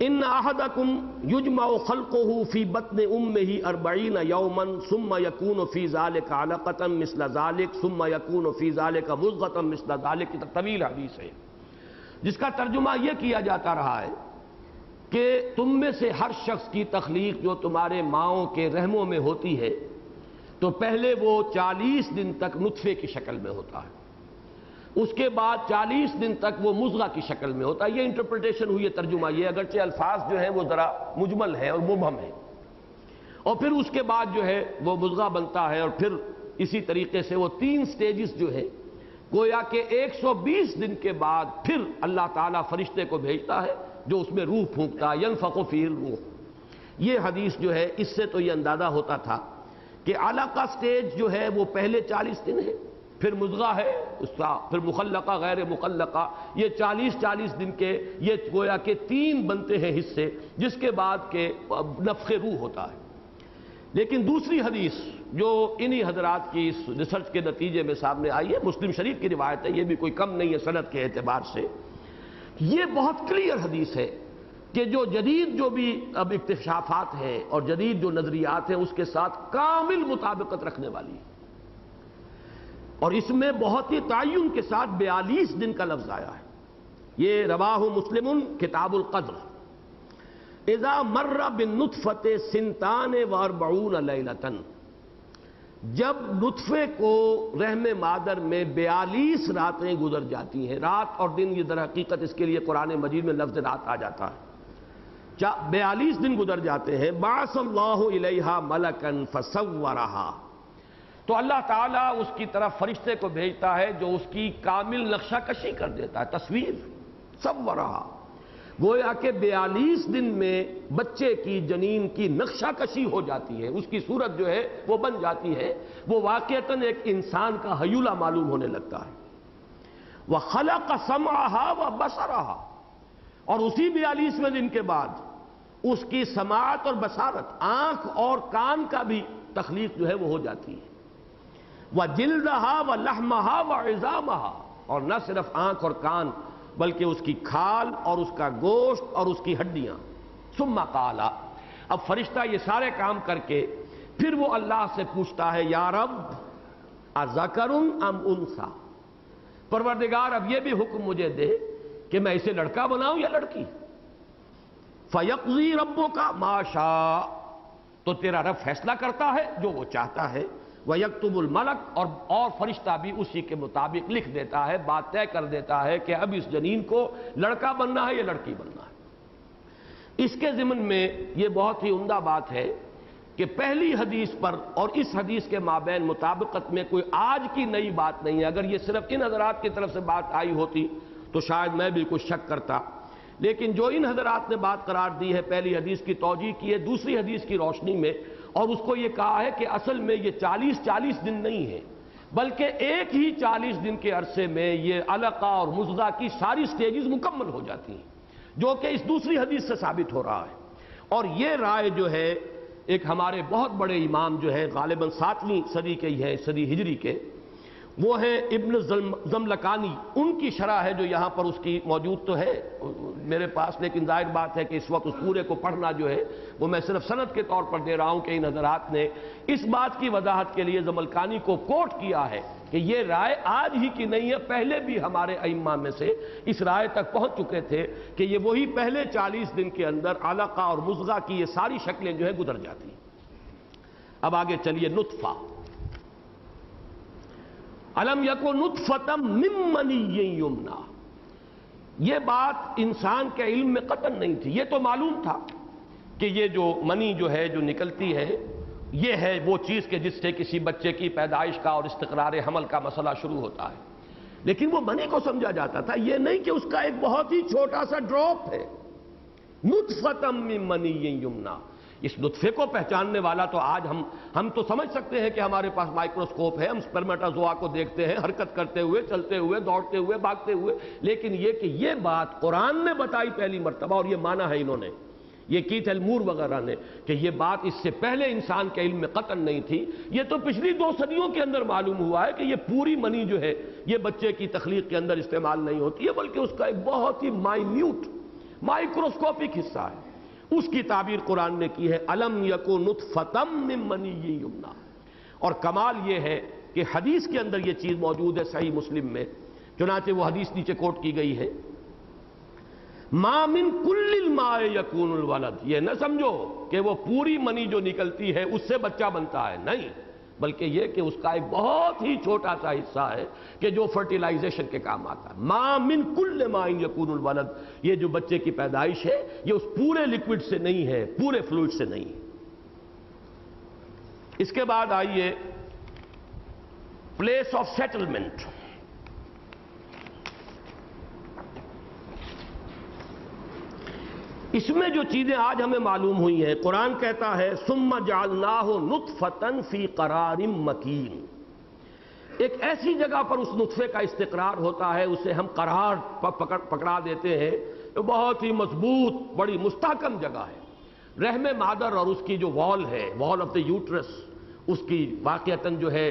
ان احدکم یجمع خلقہ فی بطن امہ 40 یوما ثم یکون فی ذلک علقۃ مثل ذلک ثم یکون فی ذلک مضغۃ مثل ذلک۔ طویل حدیث ہے جس کا ترجمہ یہ کیا جاتا رہا ہے کہ تم میں سے ہر شخص کی تخلیق جو تمہارے ماؤں کے رحموں میں ہوتی ہے تو پہلے وہ 40 دن تک نطفے کی شکل میں ہوتا ہے، اس کے بعد 40 دن تک وہ مضغہ کی شکل میں ہوتا ہے۔ یہ انٹرپریٹیشن ہوئی ہے، ترجمہ یہ، اگرچہ الفاظ جو ہیں وہ ذرا مجمل ہیں اور مبہم ہیں۔ اور پھر اس کے بعد جو ہے وہ مضغہ بنتا ہے، اور پھر اسی طریقے سے وہ 3 سٹیجز جو ہیں، گویا کہ 120 دن کے بعد پھر اللہ تعالیٰ فرشتے کو بھیجتا ہے جو اس میں روح پھونکتا ہے، ینفخ فیہ الروح۔ یہ حدیث جو ہے اس سے تو یہ اندازہ ہوتا تھا کہ علقہ سٹیج جو ہے وہ پہلے 40 دن ہے، پھر مضغہ ہے اس کا، پھر مخلقہ غیر مخلقہ، یہ 40 دن کے یہ گویا کہ 3 بنتے ہیں حصے، جس کے بعد کہ نفخ روح ہوتا ہے۔ لیکن دوسری حدیث جو انہی حضرات کی اس ریسرچ کے نتیجے میں سامنے آئی ہے، مسلم شریف کی روایت ہے، یہ بھی کوئی کم نہیں ہے سند کے اعتبار سے، یہ بہت کلیئر حدیث ہے کہ جو جدید جو بھی اب اکتشافات ہیں اور جدید جو نظریات ہیں اس کے ساتھ کامل مطابقت رکھنے والی ہے۔ اور اس میں بہت ہی تعین کے ساتھ 42 دن کا لفظ آیا ہے۔ یہ رواہ مسلم کتاب القدر۔ اذا مر بالنطفۃ 42 لیلۃ، جب نطفے کو رحم مادر میں 42 راتیں گزر جاتی ہیں، رات اور دن یہ در حقیقت اس کے لیے قرآن مجید میں لفظ رات آ جاتا ہے، 42 دن گزر جاتے ہیں، بعث اللہ الیہا ملکا فصورہا، تو اللہ تعالیٰ اس کی طرف فرشتے کو بھیجتا ہے جو اس کی کامل نقشہ کشی کر دیتا ہے، تصویر، صورہا، گویا کہ 42 دن میں بچے کی جنین کی نقشہ کشی ہو جاتی ہے، اس کی صورت جو ہے وہ بن جاتی ہے، وہ واقعتاً ایک انسان کا حیولہ معلوم ہونے لگتا ہے۔ وَخَلَقَ سَمْعَهَا وَبَصَرَهَا، اور اسی 42ویں دن کے بعد اس کی سماعت اور بصارت، آنکھ اور کان کا بھی تخلیق جو ہے وہ ہو جاتی ہے۔ وَجِلْدَهَا وَلَحْمَهَا وَعِظَامَهَا، اور نہ صرف آنکھ اور کان بلکہ اس کی کھال اور اس کا گوشت اور اس کی ہڈیاں۔ ثم قال، اب فرشتہ یہ سارے کام کر کے پھر وہ اللہ سے پوچھتا ہے، یا رب اذکر ام انثی، پروردگار اب یہ بھی حکم مجھے دے کہ میں اسے لڑکا بناؤں یا لڑکی۔ فیقضی ربک ما شاء، تو تیرا رب فیصلہ کرتا ہے جو وہ چاہتا ہے۔ وَيَكْتُبُ الْمَلَكُ، اور فرشتہ بھی اسی کے مطابق لکھ دیتا ہے، بات طے کر دیتا ہے کہ اب اس جنین کو لڑکا بننا ہے یا لڑکی بننا ہے۔ اس کے ضمن میں یہ بہت ہی عمدہ بات ہے کہ پہلی حدیث پر اور اس حدیث کے مابین مطابقت میں کوئی آج کی نئی بات نہیں ہے۔ اگر یہ صرف ان حضرات کی طرف سے بات آئی ہوتی تو شاید میں بھی کچھ شک کرتا، لیکن جو ان حضرات نے بات قرار دی ہے، پہلی حدیث کی توجیہ کی ہے دوسری حدیث کی روشنی میں، اور اس کو یہ کہا ہے کہ اصل میں یہ 40 دن نہیں ہے بلکہ ایک ہی 40 دن کے عرصے میں یہ علقہ اور مضغہ کی ساری سٹیجز مکمل ہو جاتی ہیں، جو کہ اس دوسری حدیث سے ثابت ہو رہا ہے۔ اور یہ رائے جو ہے ایک ہمارے بہت بڑے امام جو ہیں غالباً 7ویں صدی کے ہی ہیں، صدی ہجری کے، وہ ہیں ابن زملکانی، ان کی شرح ہے جو یہاں پر اس کی موجود تو ہے میرے پاس، لیکن ظاہر بات ہے کہ اس وقت اس پورے کو پڑھنا جو ہے وہ میں صرف سند کے طور پر دے رہا ہوں کہ ان حضرات نے اس بات کی وضاحت کے لیے زملکانی کو کوٹ کیا ہے کہ یہ رائے آج ہی کی نہیں ہے، پہلے بھی ہمارے ائمہ میں سے اس رائے تک پہنچ چکے تھے کہ یہ وہی پہلے 40 دن کے اندر علقہ اور مضغہ کی یہ ساری شکلیں جو ہے گزر جاتی ہیں۔ اب آگے چلیے، نطفہ، الم یکن نطفۃ من منی یمنی، یہ بات انسان کے علم میں قطعاً نہیں تھی، یہ تو معلوم تھا کہ یہ جو منی جو ہے جو نکلتی ہے یہ ہے وہ چیز کہ جس سے کسی بچے کی پیدائش کا اور استقرار حمل کا مسئلہ شروع ہوتا ہے، لیکن وہ منی کو سمجھا جاتا تھا، یہ نہیں کہ اس کا ایک بہت ہی چھوٹا سا ڈراپ ہے۔ نطفۃ من منی یمنی، اس نطفے کو پہچاننے والا تو آج ہم تو سمجھ سکتے ہیں کہ ہمارے پاس مائکروسکوپ ہے، ہم سپرمیٹازوا کو دیکھتے ہیں حرکت کرتے ہوئے، چلتے ہوئے، دوڑتے ہوئے، بھاگتے ہوئے، لیکن یہ کہ یہ بات قرآن نے بتائی پہلی مرتبہ، اور یہ مانا ہے انہوں نے، یہ کیتھ ایلمور وغیرہ نے، کہ یہ بات اس سے پہلے انسان کے علم میں قطعاً نہیں تھی، یہ تو پچھلی 2 صدیوں کے اندر معلوم ہوا ہے کہ یہ پوری منی جو ہے یہ بچے کی تخلیق کے اندر استعمال نہیں ہوتی ہے، بلکہ اس کا ایک بہت ہی مائنیوٹ مائکروسکوپک حصہ ہے۔ اس کی تعبیر قرآن نے کی ہے الم یکن نطفۃ من منی یمنی، اور کمال یہ ہے کہ حدیث کے اندر یہ چیز موجود ہے صحیح مسلم میں، چنانچہ وہ حدیث نیچے کوٹ کی گئی ہے، ما من کل الماء یکون الولد، یہ نہ سمجھو کہ وہ پوری منی جو نکلتی ہے اس سے بچہ بنتا ہے، نہیں، بلکہ یہ کہ اس کا ایک بہت ہی چھوٹا سا حصہ ہے کہ جو فرٹیلائزیشن کے کام آتا ہے۔ ما من کل ماء یکون الولد، یہ جو بچے کی پیدائش ہے یہ اس پورے لکوڈ سے نہیں ہے، پورے فلوئڈ سے نہیں ہے۔ اس کے بعد آئیے پلیس آف سیٹلمنٹ، اس میں جو چیزیں آج ہمیں معلوم ہوئی ہیں، قرآن کہتا ہے ثم جعلناہ نطفۃ فی قرار مکین، ایک ایسی جگہ پر اس نطفے کا استقرار ہوتا ہے، اسے ہم قرار پکڑا دیتے ہیں، جو بہت ہی مضبوط بڑی مستحکم جگہ ہے۔ رحم مادر اور اس کی جو وال ہے، وال آف دا یوٹرس، اس کی واقعتاً جو ہے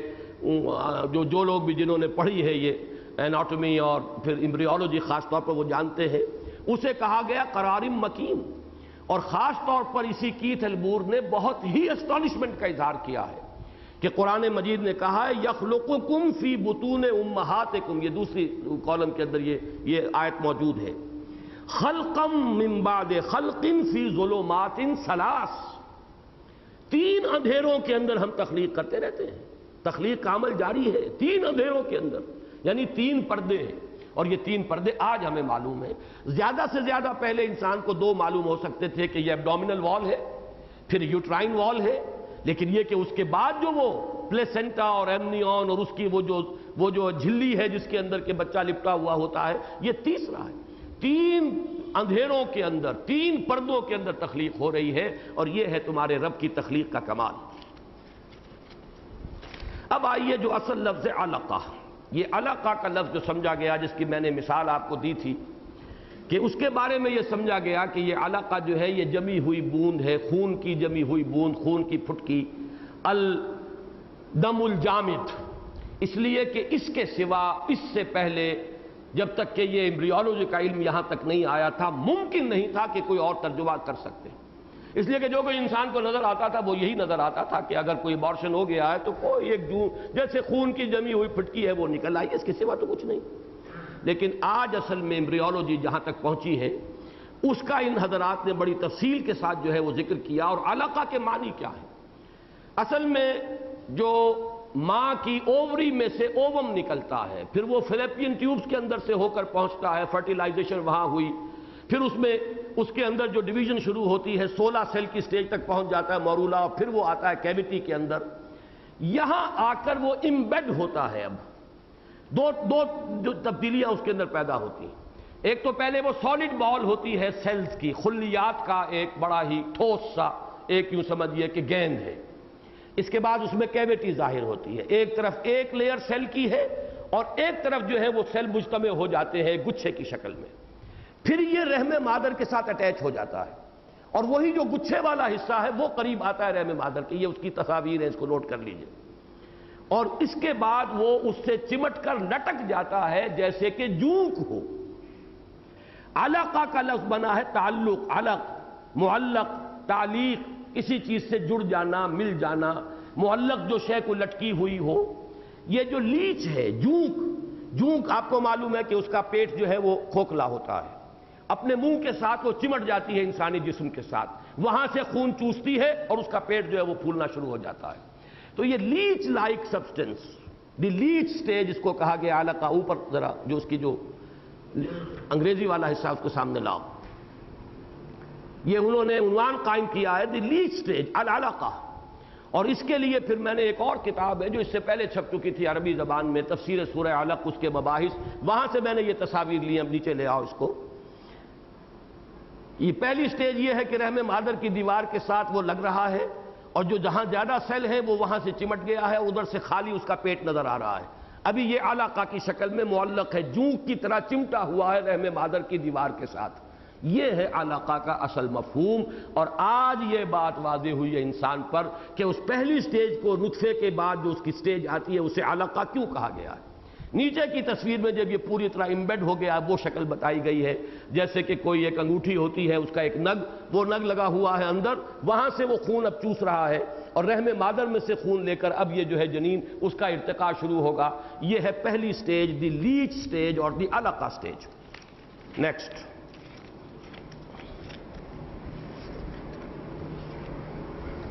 جو لوگ بھی جنہوں نے پڑھی ہے یہ ایناٹومی اور پھر ایمبریولوجی خاص طور پر وہ جانتے ہیں، اسے کہا گیا قرار مکین، اور خاص طور پر اسی کیتھ ایلمور نے بہت ہی اسٹانشمنٹ کا اظہار کیا ہے کہ قرآن مجید نے کہا ہے یخلقکم فی بطون امہاتکم، یہ دوسری کالم کے اندر یہ آیت موجود ہے، خلقا من بعد خلق فی ظلمات ثلاث، 3 اندھیروں کے اندر ہم تخلیق کرتے رہتے ہیں، تخلیق کا عمل جاری ہے 3 اندھیروں کے اندر، یعنی 3 پردے ہیں، اور یہ 3 پردے آج ہمیں معلوم ہیں۔ زیادہ سے زیادہ پہلے انسان کو 2 معلوم ہو سکتے تھے کہ یہ ایبڈومینل وال ہے، پھر یوٹرائن وال ہے، لیکن یہ کہ اس کے بعد جو وہ پلیسنٹا اور ایمنیون اور اس کی وہ جو جھلی ہے جس کے اندر کے بچہ لپٹا ہوا ہوتا ہے، یہ تیسرا ہے۔ 3 اندھیروں کے اندر، 3 پردوں کے اندر تخلیق ہو رہی ہے، اور یہ ہے تمہارے رب کی تخلیق کا کمال۔ اب آئیے جو اصل لفظ علقہ، یہ علقہ کا لفظ جو سمجھا گیا، جس کی میں نے مثال آپ کو دی تھی کہ اس کے بارے میں یہ سمجھا گیا کہ یہ علقہ جو ہے یہ جمی ہوئی بوند ہے، خون کی جمی ہوئی بوند، خون کی پھٹکی، الدم الجامد، اس لیے کہ اس کے سوا اس سے پہلے جب تک کہ یہ ایمبریولوجی کا علم یہاں تک نہیں آیا تھا، ممکن نہیں تھا کہ کوئی اور ترجمہ کر سکتے، اس لیے کہ جو کوئی انسان کو نظر آتا تھا وہ یہی نظر آتا تھا کہ اگر کوئی ابارشن ہو گیا ہے تو کوئی ایک جیسے خون کی جمی ہوئی پھٹکی ہے وہ نکل آئی، اس کے سوا تو کچھ نہیں۔ لیکن آج اصل میں ایمبریولوجی جہاں تک پہنچی ہے اس کا ان حضرات نے بڑی تفصیل کے ساتھ جو ہے وہ ذکر کیا، اور علقہ کے معنی کیا ہے۔ اصل میں جو ماں کی اووری میں سے اووم نکلتا ہے، پھر وہ فلیپین ٹیوبز کے اندر سے ہو کر پہنچتا ہے، فرٹیلائزیشن وہاں ہوئی، پھر اس کے اندر جو ڈویژن شروع ہوتی ہے 16 سیل کی سٹیج تک پہنچ جاتا ہے مورولا، اور پھر وہ آتا ہے کیویٹی کے اندر، یہاں آ کر وہ امبیڈ ہوتا ہے۔ اب دو جو تبدیلیاں اس کے اندر پیدا ہوتی ہیں، ایک تو پہلے وہ سالڈ بال ہوتی ہے سیلز کی، خلیات کا ایک بڑا ہی ٹھوس سا ایک یوں سمجھیے کہ گیند ہے، اس کے بعد اس میں کیویٹی ظاہر ہوتی ہے، ایک طرف ایک لیئر سیل کی ہے اور ایک طرف جو ہے وہ سیل مجتمع ہو جاتے ہیں گچھے کی شکل میں، پھر یہ رحم مادر کے ساتھ اٹیچ ہو جاتا ہے، اور وہی جو گچھے والا حصہ ہے وہ قریب آتا ہے رحم مادر کے. یہ اس کی تصاویر ہے, اس کو نوٹ کر لیجئے. اور اس کے بعد وہ اس سے چمٹ کر لٹک جاتا ہے جیسے کہ جونک ہو. علقہ کا لفظ بنا ہے تعلق, علق معلق تعلیق, کسی چیز سے جڑ جانا, مل جانا. معلق جو شے کو لٹکی ہوئی ہو. یہ جو لیچ ہے جونک, جونک آپ کو معلوم ہے کہ اس کا پیٹ جو ہے وہ کھوکھلا ہوتا ہے, اپنے منہ کے ساتھ وہ چمٹ جاتی ہے انسانی جسم کے ساتھ, وہاں سے خون چوستی ہے اور اس کا پیٹ جو ہے وہ پھولنا شروع ہو جاتا ہے. تو یہ لیچ لائک سبسٹنس, دی لیچ سٹیج اس کو کہا گیا. علقہ اوپر ذرا جو اس کی جو انگریزی والا حصہ اس کو سامنے لاؤ. یہ انہوں نے عنوان قائم کیا ہے دی لیچ سٹیج العلقہ. اور اس کے لیے پھر میں نے ایک اور کتاب ہے جو اس سے پہلے چھپ چکی تھی عربی زبان میں, تفسیر سورہ علق, اس کے مباحث, وہاں سے میں نے یہ تصاویر لی. اب نیچے لے آؤ اس کو. یہ پہلی سٹیج یہ ہے کہ رحم مادر کی دیوار کے ساتھ وہ لگ رہا ہے, اور جو جہاں زیادہ سیل ہے وہ وہاں سے چمٹ گیا ہے, ادھر سے خالی اس کا پیٹ نظر آ رہا ہے. ابھی یہ علقہ کی شکل میں معلق ہے, جونک کی طرح چمٹا ہوا ہے رحم مادر کی دیوار کے ساتھ. یہ ہے علقہ کا اصل مفہوم. اور آج یہ بات واضح ہوئی ہے انسان پر کہ اس پہلی سٹیج کو, نطفے کے بعد جو اس کی سٹیج آتی ہے, اسے علقہ کیوں کہا گیا ہے. نیچے کی تصویر میں جب یہ پوری طرح امبیڈ ہو گیا, وہ شکل بتائی گئی ہے جیسے کہ کوئی ایک انگوٹھی ہوتی ہے, اس کا ایک نگ, وہ نگ لگا ہوا ہے اندر, وہاں سے وہ خون اب چوس رہا ہے, اور رحم مادر میں سے خون لے کر اب یہ جو ہے جنین اس کا ارتقاء شروع ہوگا. یہ ہے پہلی سٹیج, دی لیچ سٹیج اور دی علقہ سٹیج. نیکسٹ,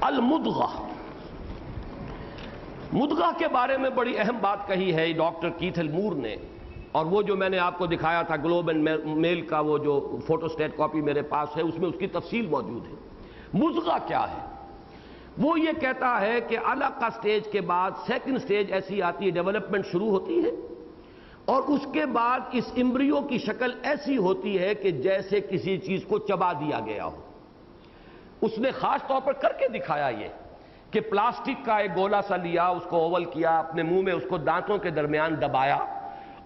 المدغہ. مدغہ کے بارے میں بڑی اہم بات کہی ہے ڈاکٹر کیتھ مور نے, اور وہ جو میں نے آپ کو دکھایا تھا گلوب اینڈ میل کا وہ جو فوٹو سٹیٹ کاپی میرے پاس ہے, اس میں اس کی تفصیل موجود ہے. مدغہ کیا ہے؟ وہ یہ کہتا ہے کہ علقہ سٹیج کے بعد سیکنڈ سٹیج ایسی آتی ہے, ڈیولپمنٹ شروع ہوتی ہے, اور اس کے بعد اس امبریو کی شکل ایسی ہوتی ہے کہ جیسے کسی چیز کو چبا دیا گیا ہو. اس نے خاص طور پر کر کے دکھایا یہ کہ پلاسٹک کا ایک گولا سا لیا, اس کو اوول کیا, اپنے منہ میں اس کو دانتوں کے درمیان دبایا,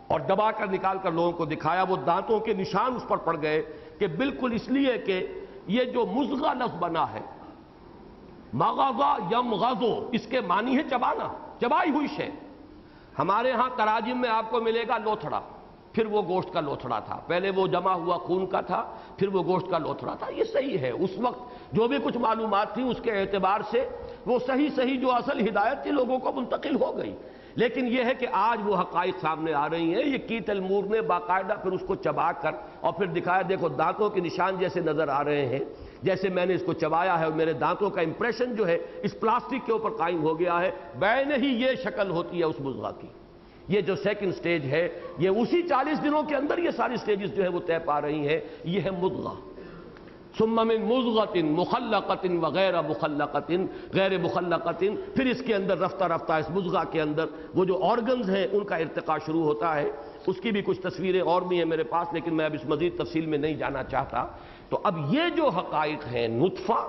اور دبا کر نکال کر لوگوں کو دکھایا. وہ دانتوں کے نشان اس پر پڑ گئے کہ بالکل اس لیے کہ یہ جو مزغہ لفظ بنا ہے, مغزہ یمغزو, اس کے معنی ہے چبانا, چبائی ہوئی شے. ہمارے ہاں تراجم میں آپ کو ملے گا لوتھڑا, پھر وہ گوشت کا لوتھڑا تھا, پہلے وہ جمع ہوا خون کا تھا, پھر وہ گوشت کا لوتھڑا تھا. یہ صحیح ہے, اس وقت جو بھی کچھ معلومات تھیں اس کے اعتبار سے وہ صحیح جو اصل ہدایت تھی لوگوں کو منتقل ہو گئی. لیکن یہ ہے کہ آج وہ حقائق سامنے آ رہی ہیں. یہ کیتھ مور نے باقاعدہ پھر اس کو چبا کر اور پھر دکھایا, دیکھو دانتوں کے نشان جیسے نظر آ رہے ہیں, جیسے میں نے اس کو چبایا ہے اور میرے دانتوں کا امپریشن جو ہے اس پلاسٹک کے اوپر قائم ہو گیا ہے. بین ہی یہ شکل ہوتی ہے اس مزغہ کی. یہ جو سیکنڈ سٹیج ہے, یہ اسی 40 دنوں کے اندر یہ ساری سٹیجز جو ہے وہ طے پا رہی ہیں. یہ ہے مدغہ. ثم من مضغۃ مخلقۃ وغیر مخلقۃ, غیر مخلقۃ. پھر اس کے اندر رفتہ رفتہ اس مضغہ کے اندر وہ جو آرگنز ہیں ان کا ارتقاء شروع ہوتا ہے. اس کی بھی کچھ تصویریں اور بھی ہیں میرے پاس, لیکن میں اب اس مزید تفصیل میں نہیں جانا چاہتا. تو اب یہ جو حقائق ہیں, نطفہ,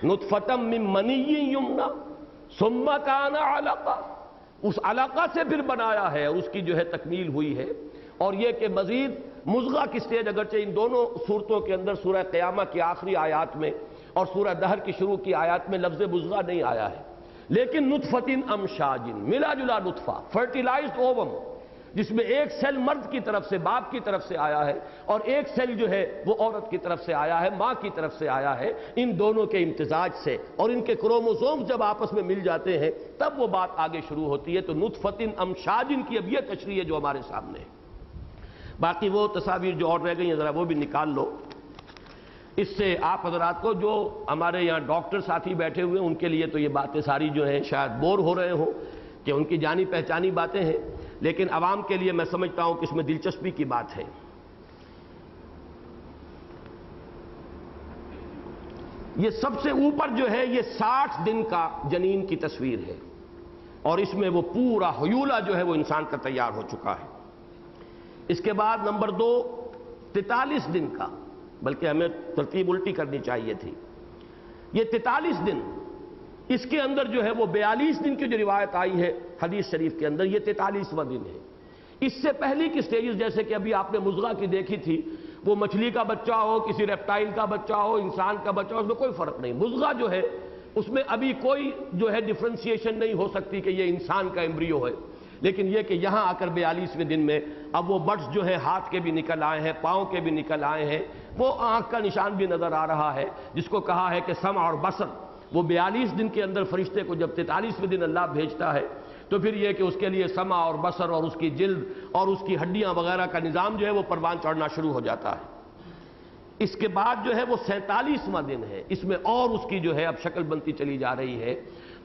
نطفۃ من منی یمنی ثم کان علقہ, اس علقہ سے پھر بنایا ہے, اس کی جو ہے تکمیل ہوئی ہے. اور یہ کہ مزید مضغہ کی سٹیج اگرچہ ان دونوں صورتوں کے اندر سورہ قیامہ کی آخری آیات میں اور سورہ دہر کی شروع کی آیات میں لفظ مضغہ نہیں آیا ہے, لیکن نطفۃ امشاج, ملا جلا نطفہ, فرٹیلائزڈ اووم, جس میں ایک سیل مرد کی طرف سے, باپ کی طرف سے آیا ہے, اور ایک سیل جو ہے وہ عورت کی طرف سے آیا ہے, ماں کی طرف سے آیا ہے. ان دونوں کے امتزاج سے اور ان کے کروموسوم جب آپس میں مل جاتے ہیں تب وہ بات آگے شروع ہوتی ہے. تو نطفۃ امشاج کی اب یہ تشریح ہے جو ہمارے سامنے ہے. باقی وہ تصاویر جو اور رہ گئی ہیں ذرا وہ بھی نکال لو. اس سے آپ حضرات کو, جو ہمارے یہاں ڈاکٹر ساتھی بیٹھے ہوئے ہیں, ان کے لیے تو یہ باتیں ساری جو ہیں شاید بور ہو رہے ہوں کہ ان کی جانی پہچانی باتیں ہیں, لیکن عوام کے لیے میں سمجھتا ہوں کہ اس میں دلچسپی کی بات ہے. یہ سب سے اوپر جو ہے یہ 60 دن کا جنین کی تصویر ہے, اور اس میں وہ پورا ہیولہ جو ہے وہ انسان کا تیار ہو چکا ہے. اس کے بعد نمبر 2 43 دن کا, بلکہ ہمیں ترتیب الٹی کرنی چاہیے تھی. یہ 43 دن, اس کے اندر جو ہے وہ 42 دن کی جو روایت آئی ہے حدیث شریف کے اندر, یہ 43واں دن ہے. اس سے پہلی کی سٹیجز جیسے کہ ابھی آپ نے مضغہ کی دیکھی تھی, وہ مچھلی کا بچہ ہو، کسی ریپٹائل کا بچہ ہو، انسان کا بچہ ہو، اس میں کوئی فرق نہیں۔ مضغہ جو ہے اس میں ابھی کوئی جو ہے ڈفرینسیشن نہیں ہو سکتی کہ یہ انسان کا ایمبریو ہے، لیکن یہ کہ یہاں آ کر 42ویں دن میں اب وہ بٹس جو ہے ہاتھ کے بھی نکل آئے ہیں، پاؤں کے بھی نکل آئے ہیں، وہ آنکھ کا نشان بھی نظر آ رہا ہے، جس کو کہا ہے کہ سمع اور بصر۔ وہ 42 دن کے اندر فرشتے کو جب 43ویں دن اللہ بھیجتا ہے تو پھر یہ کہ اس کے لیے سمع اور بصر اور اس کی جلد اور اس کی ہڈیاں وغیرہ کا نظام جو ہے وہ پروان چڑھنا شروع ہو جاتا ہے۔ اس کے بعد جو ہے وہ 47واں دن ہے، اس میں اور اس کی جو ہے اب شکل بنتی چلی جا رہی ہے۔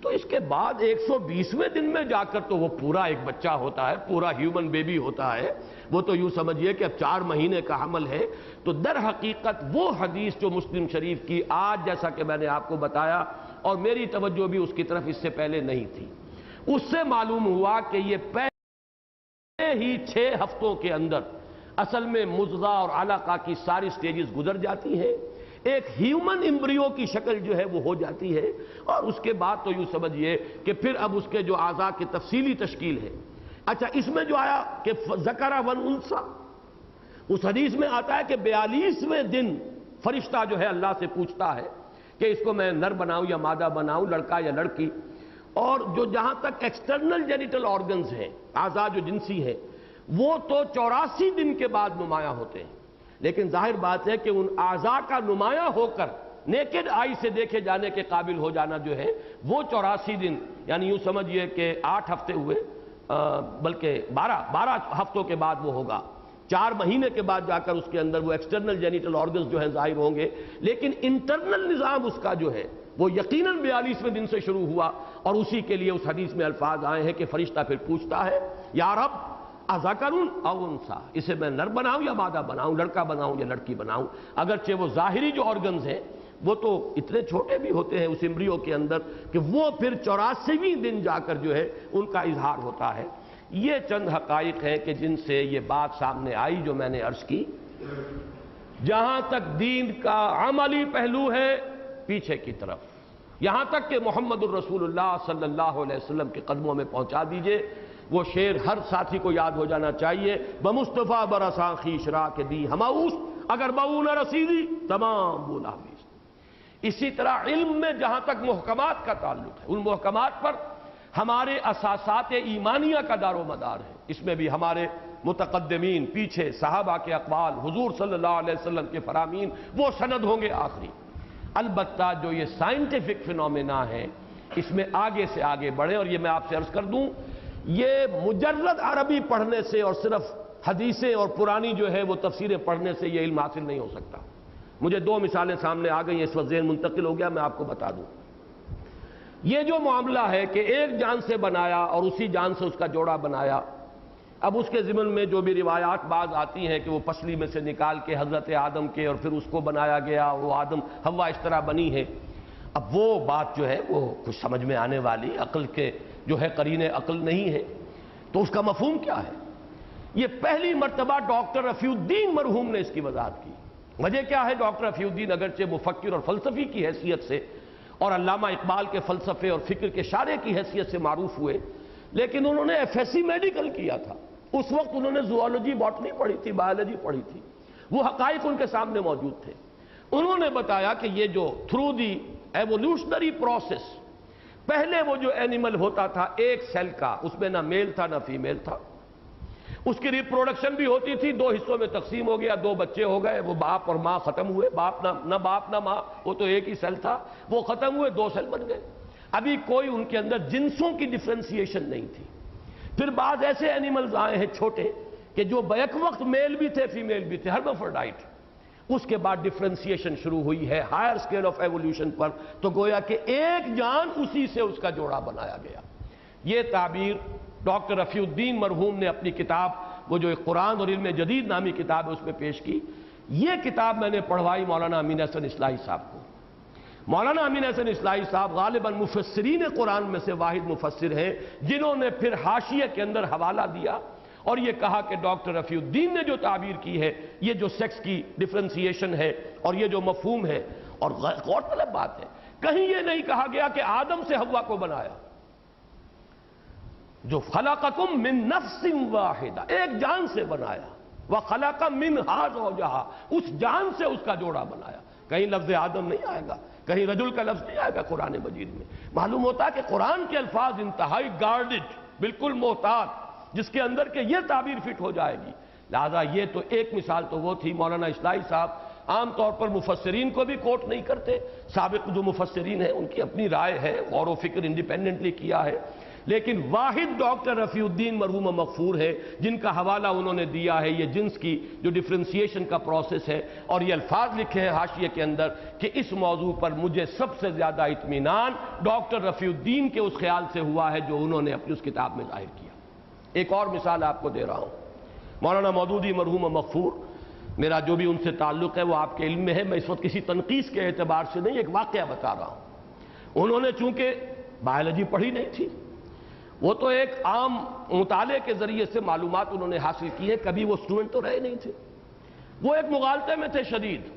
تو اس کے بعد 120ویں دن میں جا کر تو وہ پورا ایک بچہ ہوتا ہے، پورا ہیومن بیبی ہوتا ہے۔ وہ تو یوں سمجھیے کہ اب 4 مہینے کا حمل ہے۔ تو در حقیقت وہ حدیث جو مسلم شریف کی آج جیسا کہ میں نے آپ کو بتایا، اور میری توجہ بھی اس کی طرف اس سے پہلے نہیں تھی، اس سے معلوم ہوا کہ یہ پہلے ہی 6 ہفتوں کے اندر اصل میں مضغہ اور علقہ کی ساری سٹیجز گزر جاتی ہیں، ایک ہیومن امبریو کی شکل جو ہے وہ ہو جاتی ہے، اور اس کے بعد تو یوں سمجھیے کہ پھر اب اس کے جو اعضاء کی تفصیلی تشکیل ہے۔ اچھا، اس میں جو آیا کہ ذکر والانثی، اس حدیث میں آتا ہے کہ 42ویں دن فرشتہ جو ہے اللہ سے پوچھتا ہے کہ اس کو میں نر بناؤں یا مادہ بناؤں، لڑکا یا لڑکی، اور جو جہاں تک ایکسٹرنل جینیٹل آرگنز ہیں، اعضاء جو جنسی ہیں، وہ تو 84 دن کے بعد نمایاں ہوتے ہیں، لیکن ظاہر بات ہے کہ ان اعضاء کا نمایاں ہو کر نیکڈ آئی سے دیکھے جانے کے قابل ہو جانا جو ہے وہ 84 دن، یعنی یوں سمجھیے کہ 8 ہفتے ہوئے، بلکہ 12 ہفتوں کے بعد وہ ہوگا، 4 مہینے کے بعد جا کر اس کے اندر وہ ایکسٹرنل جینیٹل آرگنز جو ہیں ظاہر ہوں گے، لیکن انٹرنل نظام اس کا جو ہے وہ یقیناً 42ویں دن سے شروع ہوا، اور اسی کے لیے اس حدیث میں الفاظ آئے ہیں کہ فرشتہ پھر پوچھتا ہے یا رب اذکر او انثی، اسے میں نر بناؤں یا مادہ بناؤں، لڑکا بناؤں یا لڑکی بناؤں۔ اگرچہ وہ ظاہری جو آرگنز ہیں وہ تو اتنے چھوٹے بھی ہوتے ہیں اس امبریو کے اندر کہ وہ پھر 84ویں دن جا کر جو ہے ان کا اظہار ہوتا ہے۔ یہ چند حقائق ہیں کہ جن سے یہ بات سامنے آئی جو میں نے عرض کی۔ جہاں تک دین کا عملی پہلو ہے پیچھے کی طرف، یہاں تک کہ محمد الرسول اللہ صلی اللہ علیہ وسلم کے قدموں میں پہنچا دیجئے۔ وہ شعر ہر ساتھی کو یاد ہو جانا چاہیے، بمصطفیٰ برساں خویش را کے دی ہماؤس، اگر بہو نہ رسیدی تمام بولا حدیث۔ اسی طرح علم میں جہاں تک محکمات کا تعلق ہے، ان محکمات پر ہمارے اساسات ایمانیہ کا دار و مدار ہے۔ اس میں بھی ہمارے متقدمین، پیچھے صحابہ کے اقوال، حضور صلی اللہ علیہ وسلم کے فرامین، وہ سند ہوں گے آخری۔ البتہ جو یہ سائنٹیفک فینومینا ہے، اس میں آگے سے آگے بڑھیں، اور یہ میں آپ سے عرض کر دوں، یہ مجرد عربی پڑھنے سے اور صرف حدیثیں اور پرانی جو ہے وہ تفسیریں پڑھنے سے یہ علم حاصل نہیں ہو سکتا۔ مجھے 2 مثالیں سامنے آ گئی، اس وقت ذہن منتقل ہو گیا، میں آپ کو بتا دوں۔ یہ جو معاملہ ہے کہ ایک جان سے بنایا اور اسی جان سے اس کا جوڑا بنایا، اب اس کے ضمن میں جو بھی روایات بعض آتی ہیں کہ وہ پسلی میں سے نکال کے حضرت آدم کے اور پھر اس کو بنایا گیا، وہ آدم حوا اس طرح بنی ہے، اب وہ بات جو ہے وہ کچھ سمجھ میں آنے والی، عقل کے جو ہے قرین عقل نہیں ہے، تو اس کا مفہوم کیا ہے؟ یہ پہلی مرتبہ ڈاکٹر رفیع الدین مرحوم نے اس کی وضاحت کی۔ وجہ کیا ہے؟ ڈاکٹر رفیع الدین اگرچہ مفکر اور فلسفی کی حیثیت سے اور علامہ اقبال کے فلسفے اور فکر کے شارح کی حیثیت سے معروف ہوئے، لیکن انہوں نے ایف ایس سی میڈیکل کیا تھا۔ اس وقت انہوں نے زوالوجی، باٹنی پڑھی تھی، بایولوجی پڑھی تھی، وہ حقائق ان کے سامنے موجود تھے۔ انہوں نے بتایا کہ یہ جو تھرو دی ایوولوشنری پروسیس، پہلے وہ جو اینیمل ہوتا تھا ایک سیل کا، اس میں نہ میل تھا نہ فیمیل تھا، اس کی ریپروڈکشن بھی ہوتی تھی، 2 حصوں میں تقسیم ہو گیا، 2 بچے ہو گئے، وہ باپ اور ماں ختم ہوئے، نہ باپ نہ ماں، وہ تو ایک ہی سیل تھا، وہ ختم ہوئے، 2 سیل بن گئے۔ ابھی کوئی ان کے اندر جنسوں کی ڈفرینسیشن نہیں تھی۔ پھر بعض ایسے اینیملز آئے ہیں چھوٹے کہ جو بیک وقت میل بھی تھے فیمیل بھی تھے، ہرمافروڈائٹ۔ اس کے بعد ڈفرینسیشن شروع ہوئی ہے ہائر سکیل آف ایوولوشن پر، تو گویا کہ ایک جان اسی سے اس کا جوڑا بنایا گیا۔ یہ تعبیر ڈاکٹر رفیع الدین مرحوم نے اپنی کتاب، وہ جو قرآن اور علم جدید نامی کتاب ہے، اس میں پیش کی۔ یہ کتاب میں نے پڑھوائی مولانا امین احسن اصلاحی صاحب کو۔ مولانا امین احسن اصلاحی صاحب غالباً مفسرین قرآن میں سے واحد مفسر ہیں جنہوں نے پھر حاشیے کے اندر حوالہ دیا اور یہ کہا کہ ڈاکٹر رفیع الدین نے جو تعبیر کی ہے، یہ جو سیکس کی ڈفرینسیشن ہے اور یہ جو مفہوم ہے، اور غور طلب بات ہے، کہیں یہ نہیں کہا گیا کہ آدم سے حوا کو بنایا، جو خلقکم من نفس واحدہ، ایک جان سے بنایا، وَخَلَقَ مِنْهَا زَوْجَهَا، اس جان سے اس کا جوڑا بنایا. کہیں لفظ آدم نہیں آئے گا، کہیں رجل کا لفظ نہیں آئے گا قرآن مجید میں. معلوم ہوتا ہے کہ قرآن کے الفاظ انتہائی گارڈڈ، بالکل محتاط، جس کے اندر کہ یہ تعبیر فٹ ہو جائے گی. لہذا یہ تو ایک مثال تو وہ تھی. مولانا اصلاحی صاحب عام طور پر مفسرین کو بھی کوٹ نہیں کرتے. سابق جو مفسرین ہیں ان کی اپنی رائے ہے، غور و فکر انڈیپینڈنٹلی کیا ہے، لیکن واحد ڈاکٹر رفیع الدین مرحوم مغفور ہے جن کا حوالہ انہوں نے دیا ہے یہ جنس کی جو ڈفرینسیشن کا پروسیس ہے، اور یہ الفاظ لکھے ہیں حاشیے کے اندر کہ اس موضوع پر مجھے سب سے زیادہ اطمینان ڈاکٹر رفیع الدین کے اس خیال سے ہوا ہے جو انہوں نے اپنی اس کتاب میں ظاہر کیا. ایک اور مثال آپ کو دے رہا ہوں. مولانا مودودی مرحوم مغفور، میرا جو بھی ان سے تعلق ہے وہ آپ کے علم میں ہے، میں اس وقت کسی تنقیص کے اعتبار سے نہیں، ایک واقعہ بتا رہا ہوں. انہوں نے چونکہ بایولوجی پڑھی نہیں تھی، وہ تو ایک عام مطالعے کے ذریعے سے معلومات انہوں نے حاصل کی ہے، کبھی وہ اسٹوڈنٹ تو رہے نہیں تھے. وہ ایک مغالطے میں تھے شدید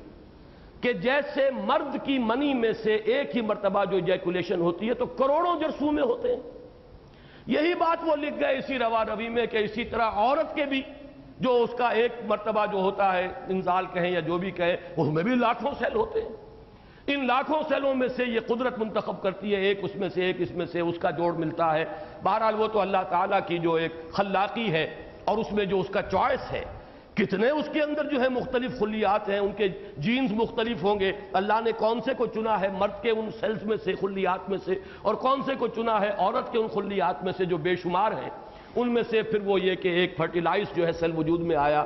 کہ جیسے مرد کی منی میں سے ایک ہی مرتبہ جو ایجیکولیشن ہوتی ہے تو کروڑوں جرثومے میں ہوتے ہیں. یہی بات وہ لکھ گئے اسی روا روی میں کہ اسی طرح عورت کے بھی جو اس کا ایک مرتبہ جو ہوتا ہے انزال کہیں یا جو بھی کہیں، اس میں بھی لاکھوں سیل ہوتے ہیں. ان لاکھوں سیلوں میں سے یہ قدرت منتخب کرتی ہے ایک اس میں سے ایک اس میں سے اس کا جوڑ ملتا ہے. بہرحال وہ تو اللہ تعالیٰ کی جو ایک خلاقی ہے اور اس میں جو اس کا چوائس ہے، کتنے اس کے اندر جو ہے مختلف خلیات ہیں، ان کے جینز مختلف ہوں گے. اللہ نے کون سے کو چنا ہے مرد کے ان سیلز میں سے، خلیات میں سے، اور کون سے کو چنا ہے عورت کے ان خلیات میں سے جو بے شمار ہیں. ان میں سے پھر وہ یہ کہ ایک فرٹیلائز جو ہے سیل وجود میں آیا.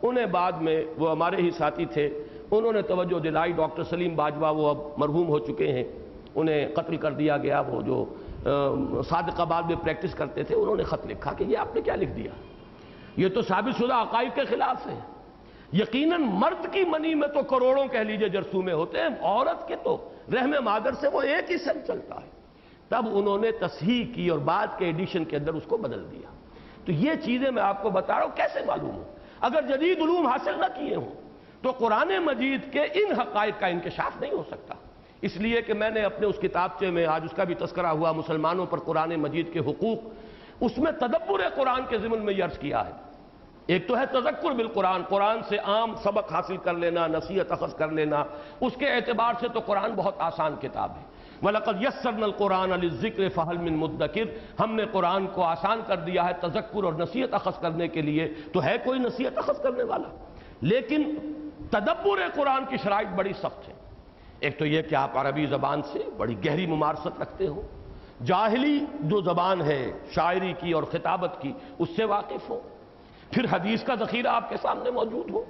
انہیں بعد میں وہ ہمارے ہی ساتھی تھے، انہوں نے توجہ دلائی. ڈاکٹر سلیم باجوہ وہ اب مرحوم ہو چکے ہیں، انہیں قتل کر دیا گیا. وہ جو صادق آباد میں پریکٹس کرتے تھے، انہوں نے خط لکھا کہ یہ آپ نے کیا لکھ دیا، یہ تو ثابت شدہ عقائد کے خلاف ہے. یقیناً مرد کی منی میں تو کروڑوں کہہ لیجئے جرثومے ہوتے ہیں، عورت کے تو رحم مادر سے وہ ایک ہی سیل چلتا ہے. تب انہوں نے تصحیح کی اور بعد کے ایڈیشن کے اندر اس کو بدل دیا. تو یہ چیزیں میں آپ کو بتا رہا ہوں کیسے معلوم ہو. اگر جدید علوم حاصل نہ کیے ہوں تو قرآن مجید کے ان حقائق کا انکشاف نہیں ہو سکتا. اس لیے کہ میں نے اپنے اس کتابچے میں، آج اس کا بھی تذکرہ ہوا، مسلمانوں پر قرآن مجید کے حقوق، اس میں تدبر قرآن کے ضمن میں یہ عرض کیا ہے. ایک تو ہے تذکر بالقرآن، قرآن سے عام سبق حاصل کر لینا، نصیحت اخذ کر لینا. اس کے اعتبار سے تو قرآن بہت آسان کتاب ہے. وَلَقَدْ يَسَّرْنَا الْقُرْآنَ لِلذِّكْرِ فَهَلْ مِن مُدَّكِرٍ، ہم نے قرآن کو آسان کر دیا ہے تذکر اور نصیحت اخذ کرنے کے لیے. تو ہے کوئی نصیحت اخذ کرنے والا؟ لیکن تدبر قرآن کی شرائط بڑی سخت ہے. ایک تو یہ کہ آپ عربی زبان سے بڑی گہری ممارست رکھتے ہو، جاہلی جو زبان ہے شاعری کی اور خطابت کی اس سے واقف ہو، پھر حدیث کا ذخیرہ آپ کے سامنے موجود ہو،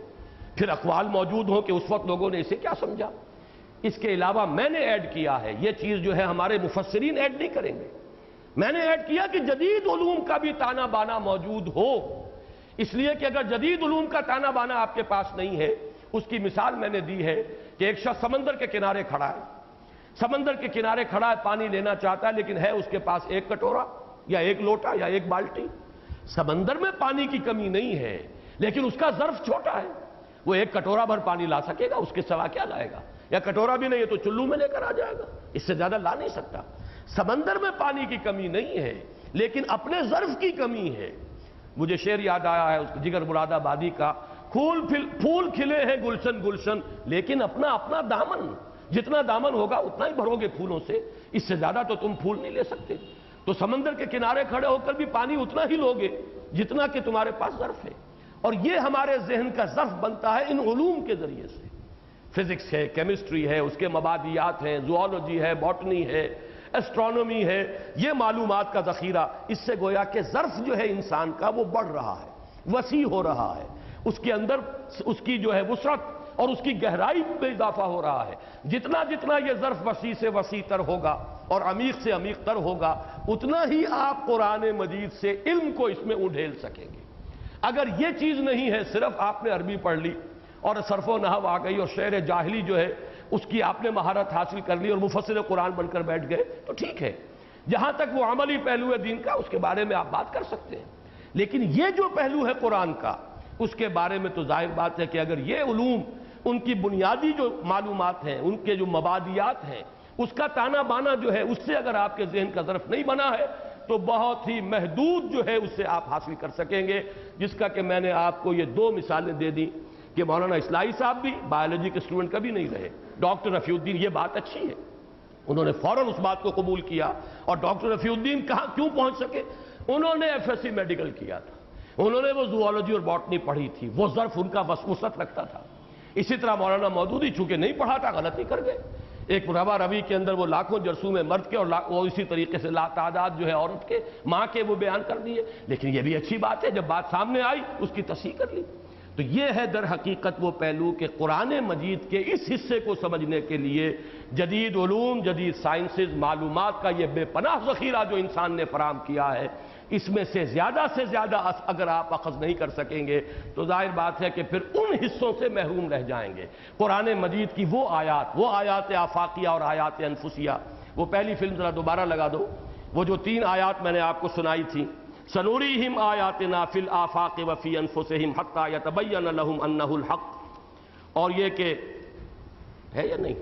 پھر اقوال موجود ہوں کہ اس وقت لوگوں نے اسے کیا سمجھا. اس کے علاوہ میں نے ایڈ کیا ہے، یہ چیز جو ہے ہمارے مفسرین ایڈ نہیں کریں گے، میں نے ایڈ کیا کہ جدید علوم کا بھی تانا بانا موجود ہو. اس لیے کہ اگر جدید علوم کا تانا بانا آپ کے پاس نہیں ہے، اس کی مثال میں نے دی ہے کہ ایک شخص سمندر کے کنارے کھڑا ہے، سمندر کے کنارے کھڑا ہے، پانی لینا چاہتا ہے، لیکن ہے اس کے پاس ایک کٹورا یا ایک لوٹا یا ایک بالٹی. سمندر میں پانی کی کمی نہیں ہے لیکن اس کا ظرف چھوٹا ہے، وہ ایک کٹورا بھر پانی لا سکے گا، اس کے سوا کیا لائے گا؟ یا کٹورا بھی نہیں ہے تو چلو میں لے کر آ جائے گا، اس سے زیادہ لا نہیں سکتا. سمندر میں پانی کی کمی نہیں ہے لیکن اپنے ظرف کی کمی ہے. مجھے شعر یاد آیا ہے اس جگر مراد آبادی کا، پھول کھلے ہیں گلشن گلشن لیکن اپنا اپنا دامن، جتنا دامن ہوگا اتنا ہی بھرو گے پھولوں سے، اس سے زیادہ تو تم پھول نہیں لے سکتے. تو سمندر کے کنارے کھڑے ہو کر بھی پانی اتنا ہی لوگے جتنا کہ تمہارے پاس ظرف ہے. اور یہ ہمارے ذہن کا ظرف بنتا ہے ان علوم کے ذریعے سے. فزکس ہے، کیمسٹری ہے، اس کے مبادیات ہیں، زوالوجی ہے، باٹنی ہے، ایسٹرونومی ہے، یہ معلومات کا ذخیرہ. اس سے گویا کہ ظرف جو ہے انسان کا وہ بڑھ رہا ہے، وسیع ہو رہا ہے، اس کے اندر اس کی جو ہے وسعت اور اس کی گہرائی میں اضافہ ہو رہا ہے. جتنا جتنا یہ ظرف وسیع سے وسیع تر ہوگا اور عمیق سے عمیق تر ہوگا اتنا ہی آپ قرآن مجید سے علم کو اس میں اونڈھیل سکیں گے. اگر یہ چیز نہیں ہے، صرف آپ نے عربی پڑھ لی اور صرف و نحو آ گئی اور شعر جاہلی جو ہے اس کی آپ نے مہارت حاصل کر لی اور مفسر قرآن بن کر بیٹھ گئے تو ٹھیک ہے. جہاں تک وہ عملی پہلو ہے دین کا اس کے بارے میں آپ بات کر سکتے ہیں، لیکن یہ جو پہلو ہے قرآن کا اس کے بارے میں تو ظاہر بات ہے کہ اگر یہ علوم ان کی بنیادی جو معلومات ہیں، ان کے جو مبادیات ہیں، اس کا تانا بانا جو ہے اس سے اگر آپ کے ذہن کا ظرف نہیں بنا ہے تو بہت ہی محدود جو ہے اس سے آپ حاصل کر سکیں گے، جس کا کہ میں نے آپ کو یہ دو مثالیں دے دی کہ مولانا اصلاحی صاحب بھی بایولوجی کے اسٹوڈنٹ کبھی نہیں رہے، ڈاکٹر رفیع الدین، یہ بات اچھی ہے، انہوں نے فوراً اس بات کو قبول کیا، اور ڈاکٹر رفیع الدین کہاں کیوں پہنچ سکے؟ انہوں نے ایف ایس سی میڈیکل کیا تھا، انہوں نے وہ زوالوجی اور باٹنی پڑھی تھی، وہ ظرف ان کا وسعت رکھتا تھا۔ اسی طرح مولانا مودودی چونکہ نہیں پڑھا تھا، غلطی کر گئے، ایک روا روی کے اندر وہ لاکھوں جرثومے مرد کے اور وہ اسی طریقے سے لا تعداد جو ہے عورت کے ماں کے وہ بیان کر دیے، لیکن یہ بھی اچھی بات ہے، جب بات سامنے آئی اس کی تصحیح کر لی۔ تو یہ ہے در حقیقت وہ پہلو کہ قرآن مجید کے اس حصے کو سمجھنے کے لیے جدید علوم، جدید سائنسز، معلومات کا یہ بے پناہ ذخیرہ جو انسان نے فراہم کیا ہے، اس میں سے زیادہ اگر آپ اخذ نہیں کر سکیں گے تو ظاہر بات ہے کہ پھر ان حصوں سے محروم رہ جائیں گے۔ قرآن مجید کی وہ آیات آفاقیہ اور آیات انفسیہ، وہ پہلی فلم ذرا دوبارہ لگا دو، وہ جو 3 آیات میں نے آپ کو سنائی تھی، سنوریہم آیاتنا فی الآفاق وفی انفسہم حتی یتبین لہم انہ الحق، اور یہ کہ ہے یا نہیں،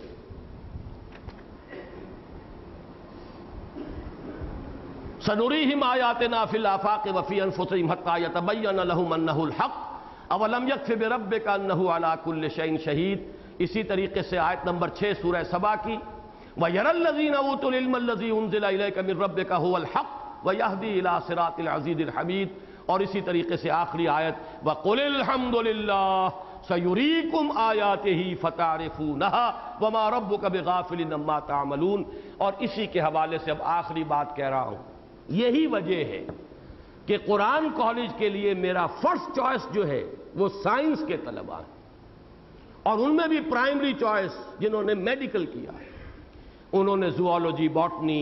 سنوریہم آیاتنا فی الآفاق وفی انفسہم حتی یتبین لہم انہ الحق اولم یکف بربک انہ علی کل شیء شہید۔ اسی طریقے سے آیت نمبر 6 سورہ سبا کی، وَيَرَى الَّذِينَ أُوتُوا الْعِلْمَ الَّذِي أُنزِلَ إِلَيْكَ مِن رَّبِّكَ هُوَ الْحَقُّ وَيَهْدِي إِلَىٰ صِرَاطِ الْعَزِيزِ الْحَمِيدِ، اور اسی طریقے سے آخری آیت وَقُلِ الْحَمْدُ لِلَّهِ سَيُرِيكُمْ آيَاتِهِ فَتَعْرِفُونَهَا وَمَا رَبُّكَ بِغَافِلٍ عَمَّا تَعْمَلُونَ۔ اور اسی کے حوالے سے اب آخری بات کہہ رہا ہوں، یہی وجہ ہے کہ قرآن کالج کے لیے میرا فرسٹ چوائس جو ہے وہ سائنس کے طلباء ہیں، اور ان میں بھی پرائمری چوائس جنہوں نے میڈیکل کیا ہے، انہوں نے زوالوجی، باٹنی،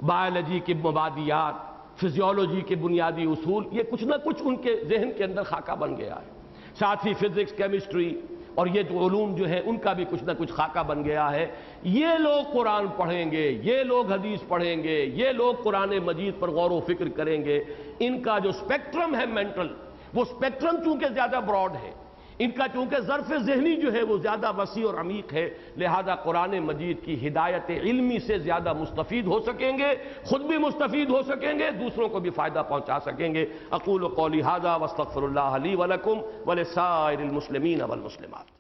بایولوجی کے مبادیات، فزیولوجی کے بنیادی اصول، یہ کچھ نہ کچھ ان کے ذہن کے اندر خاکہ بن گیا ہے، ساتھ ہی فزکس، کیمسٹری اور یہ جو علوم جو ہے ان کا بھی کچھ نہ کچھ خاکہ بن گیا ہے۔ یہ لوگ قرآن پڑھیں گے، یہ لوگ حدیث پڑھیں گے، یہ لوگ قرآن مجید پر غور و فکر کریں گے، ان کا جو سپیکٹرم ہے مینٹل، وہ سپیکٹرم چونکہ زیادہ براڈ ہے، ان کا چونکہ ظرف ذہنی جو ہے وہ زیادہ وسیع اور عمیق ہے، لہذا قرآن مجید کی ہدایت علمی سے زیادہ مستفید ہو سکیں گے، خود بھی مستفید ہو سکیں گے، دوسروں کو بھی فائدہ پہنچا سکیں گے۔ اقول قولی ھذا واستغفر اللہ لی ولکم ولسائر المسلمین والمسلمات۔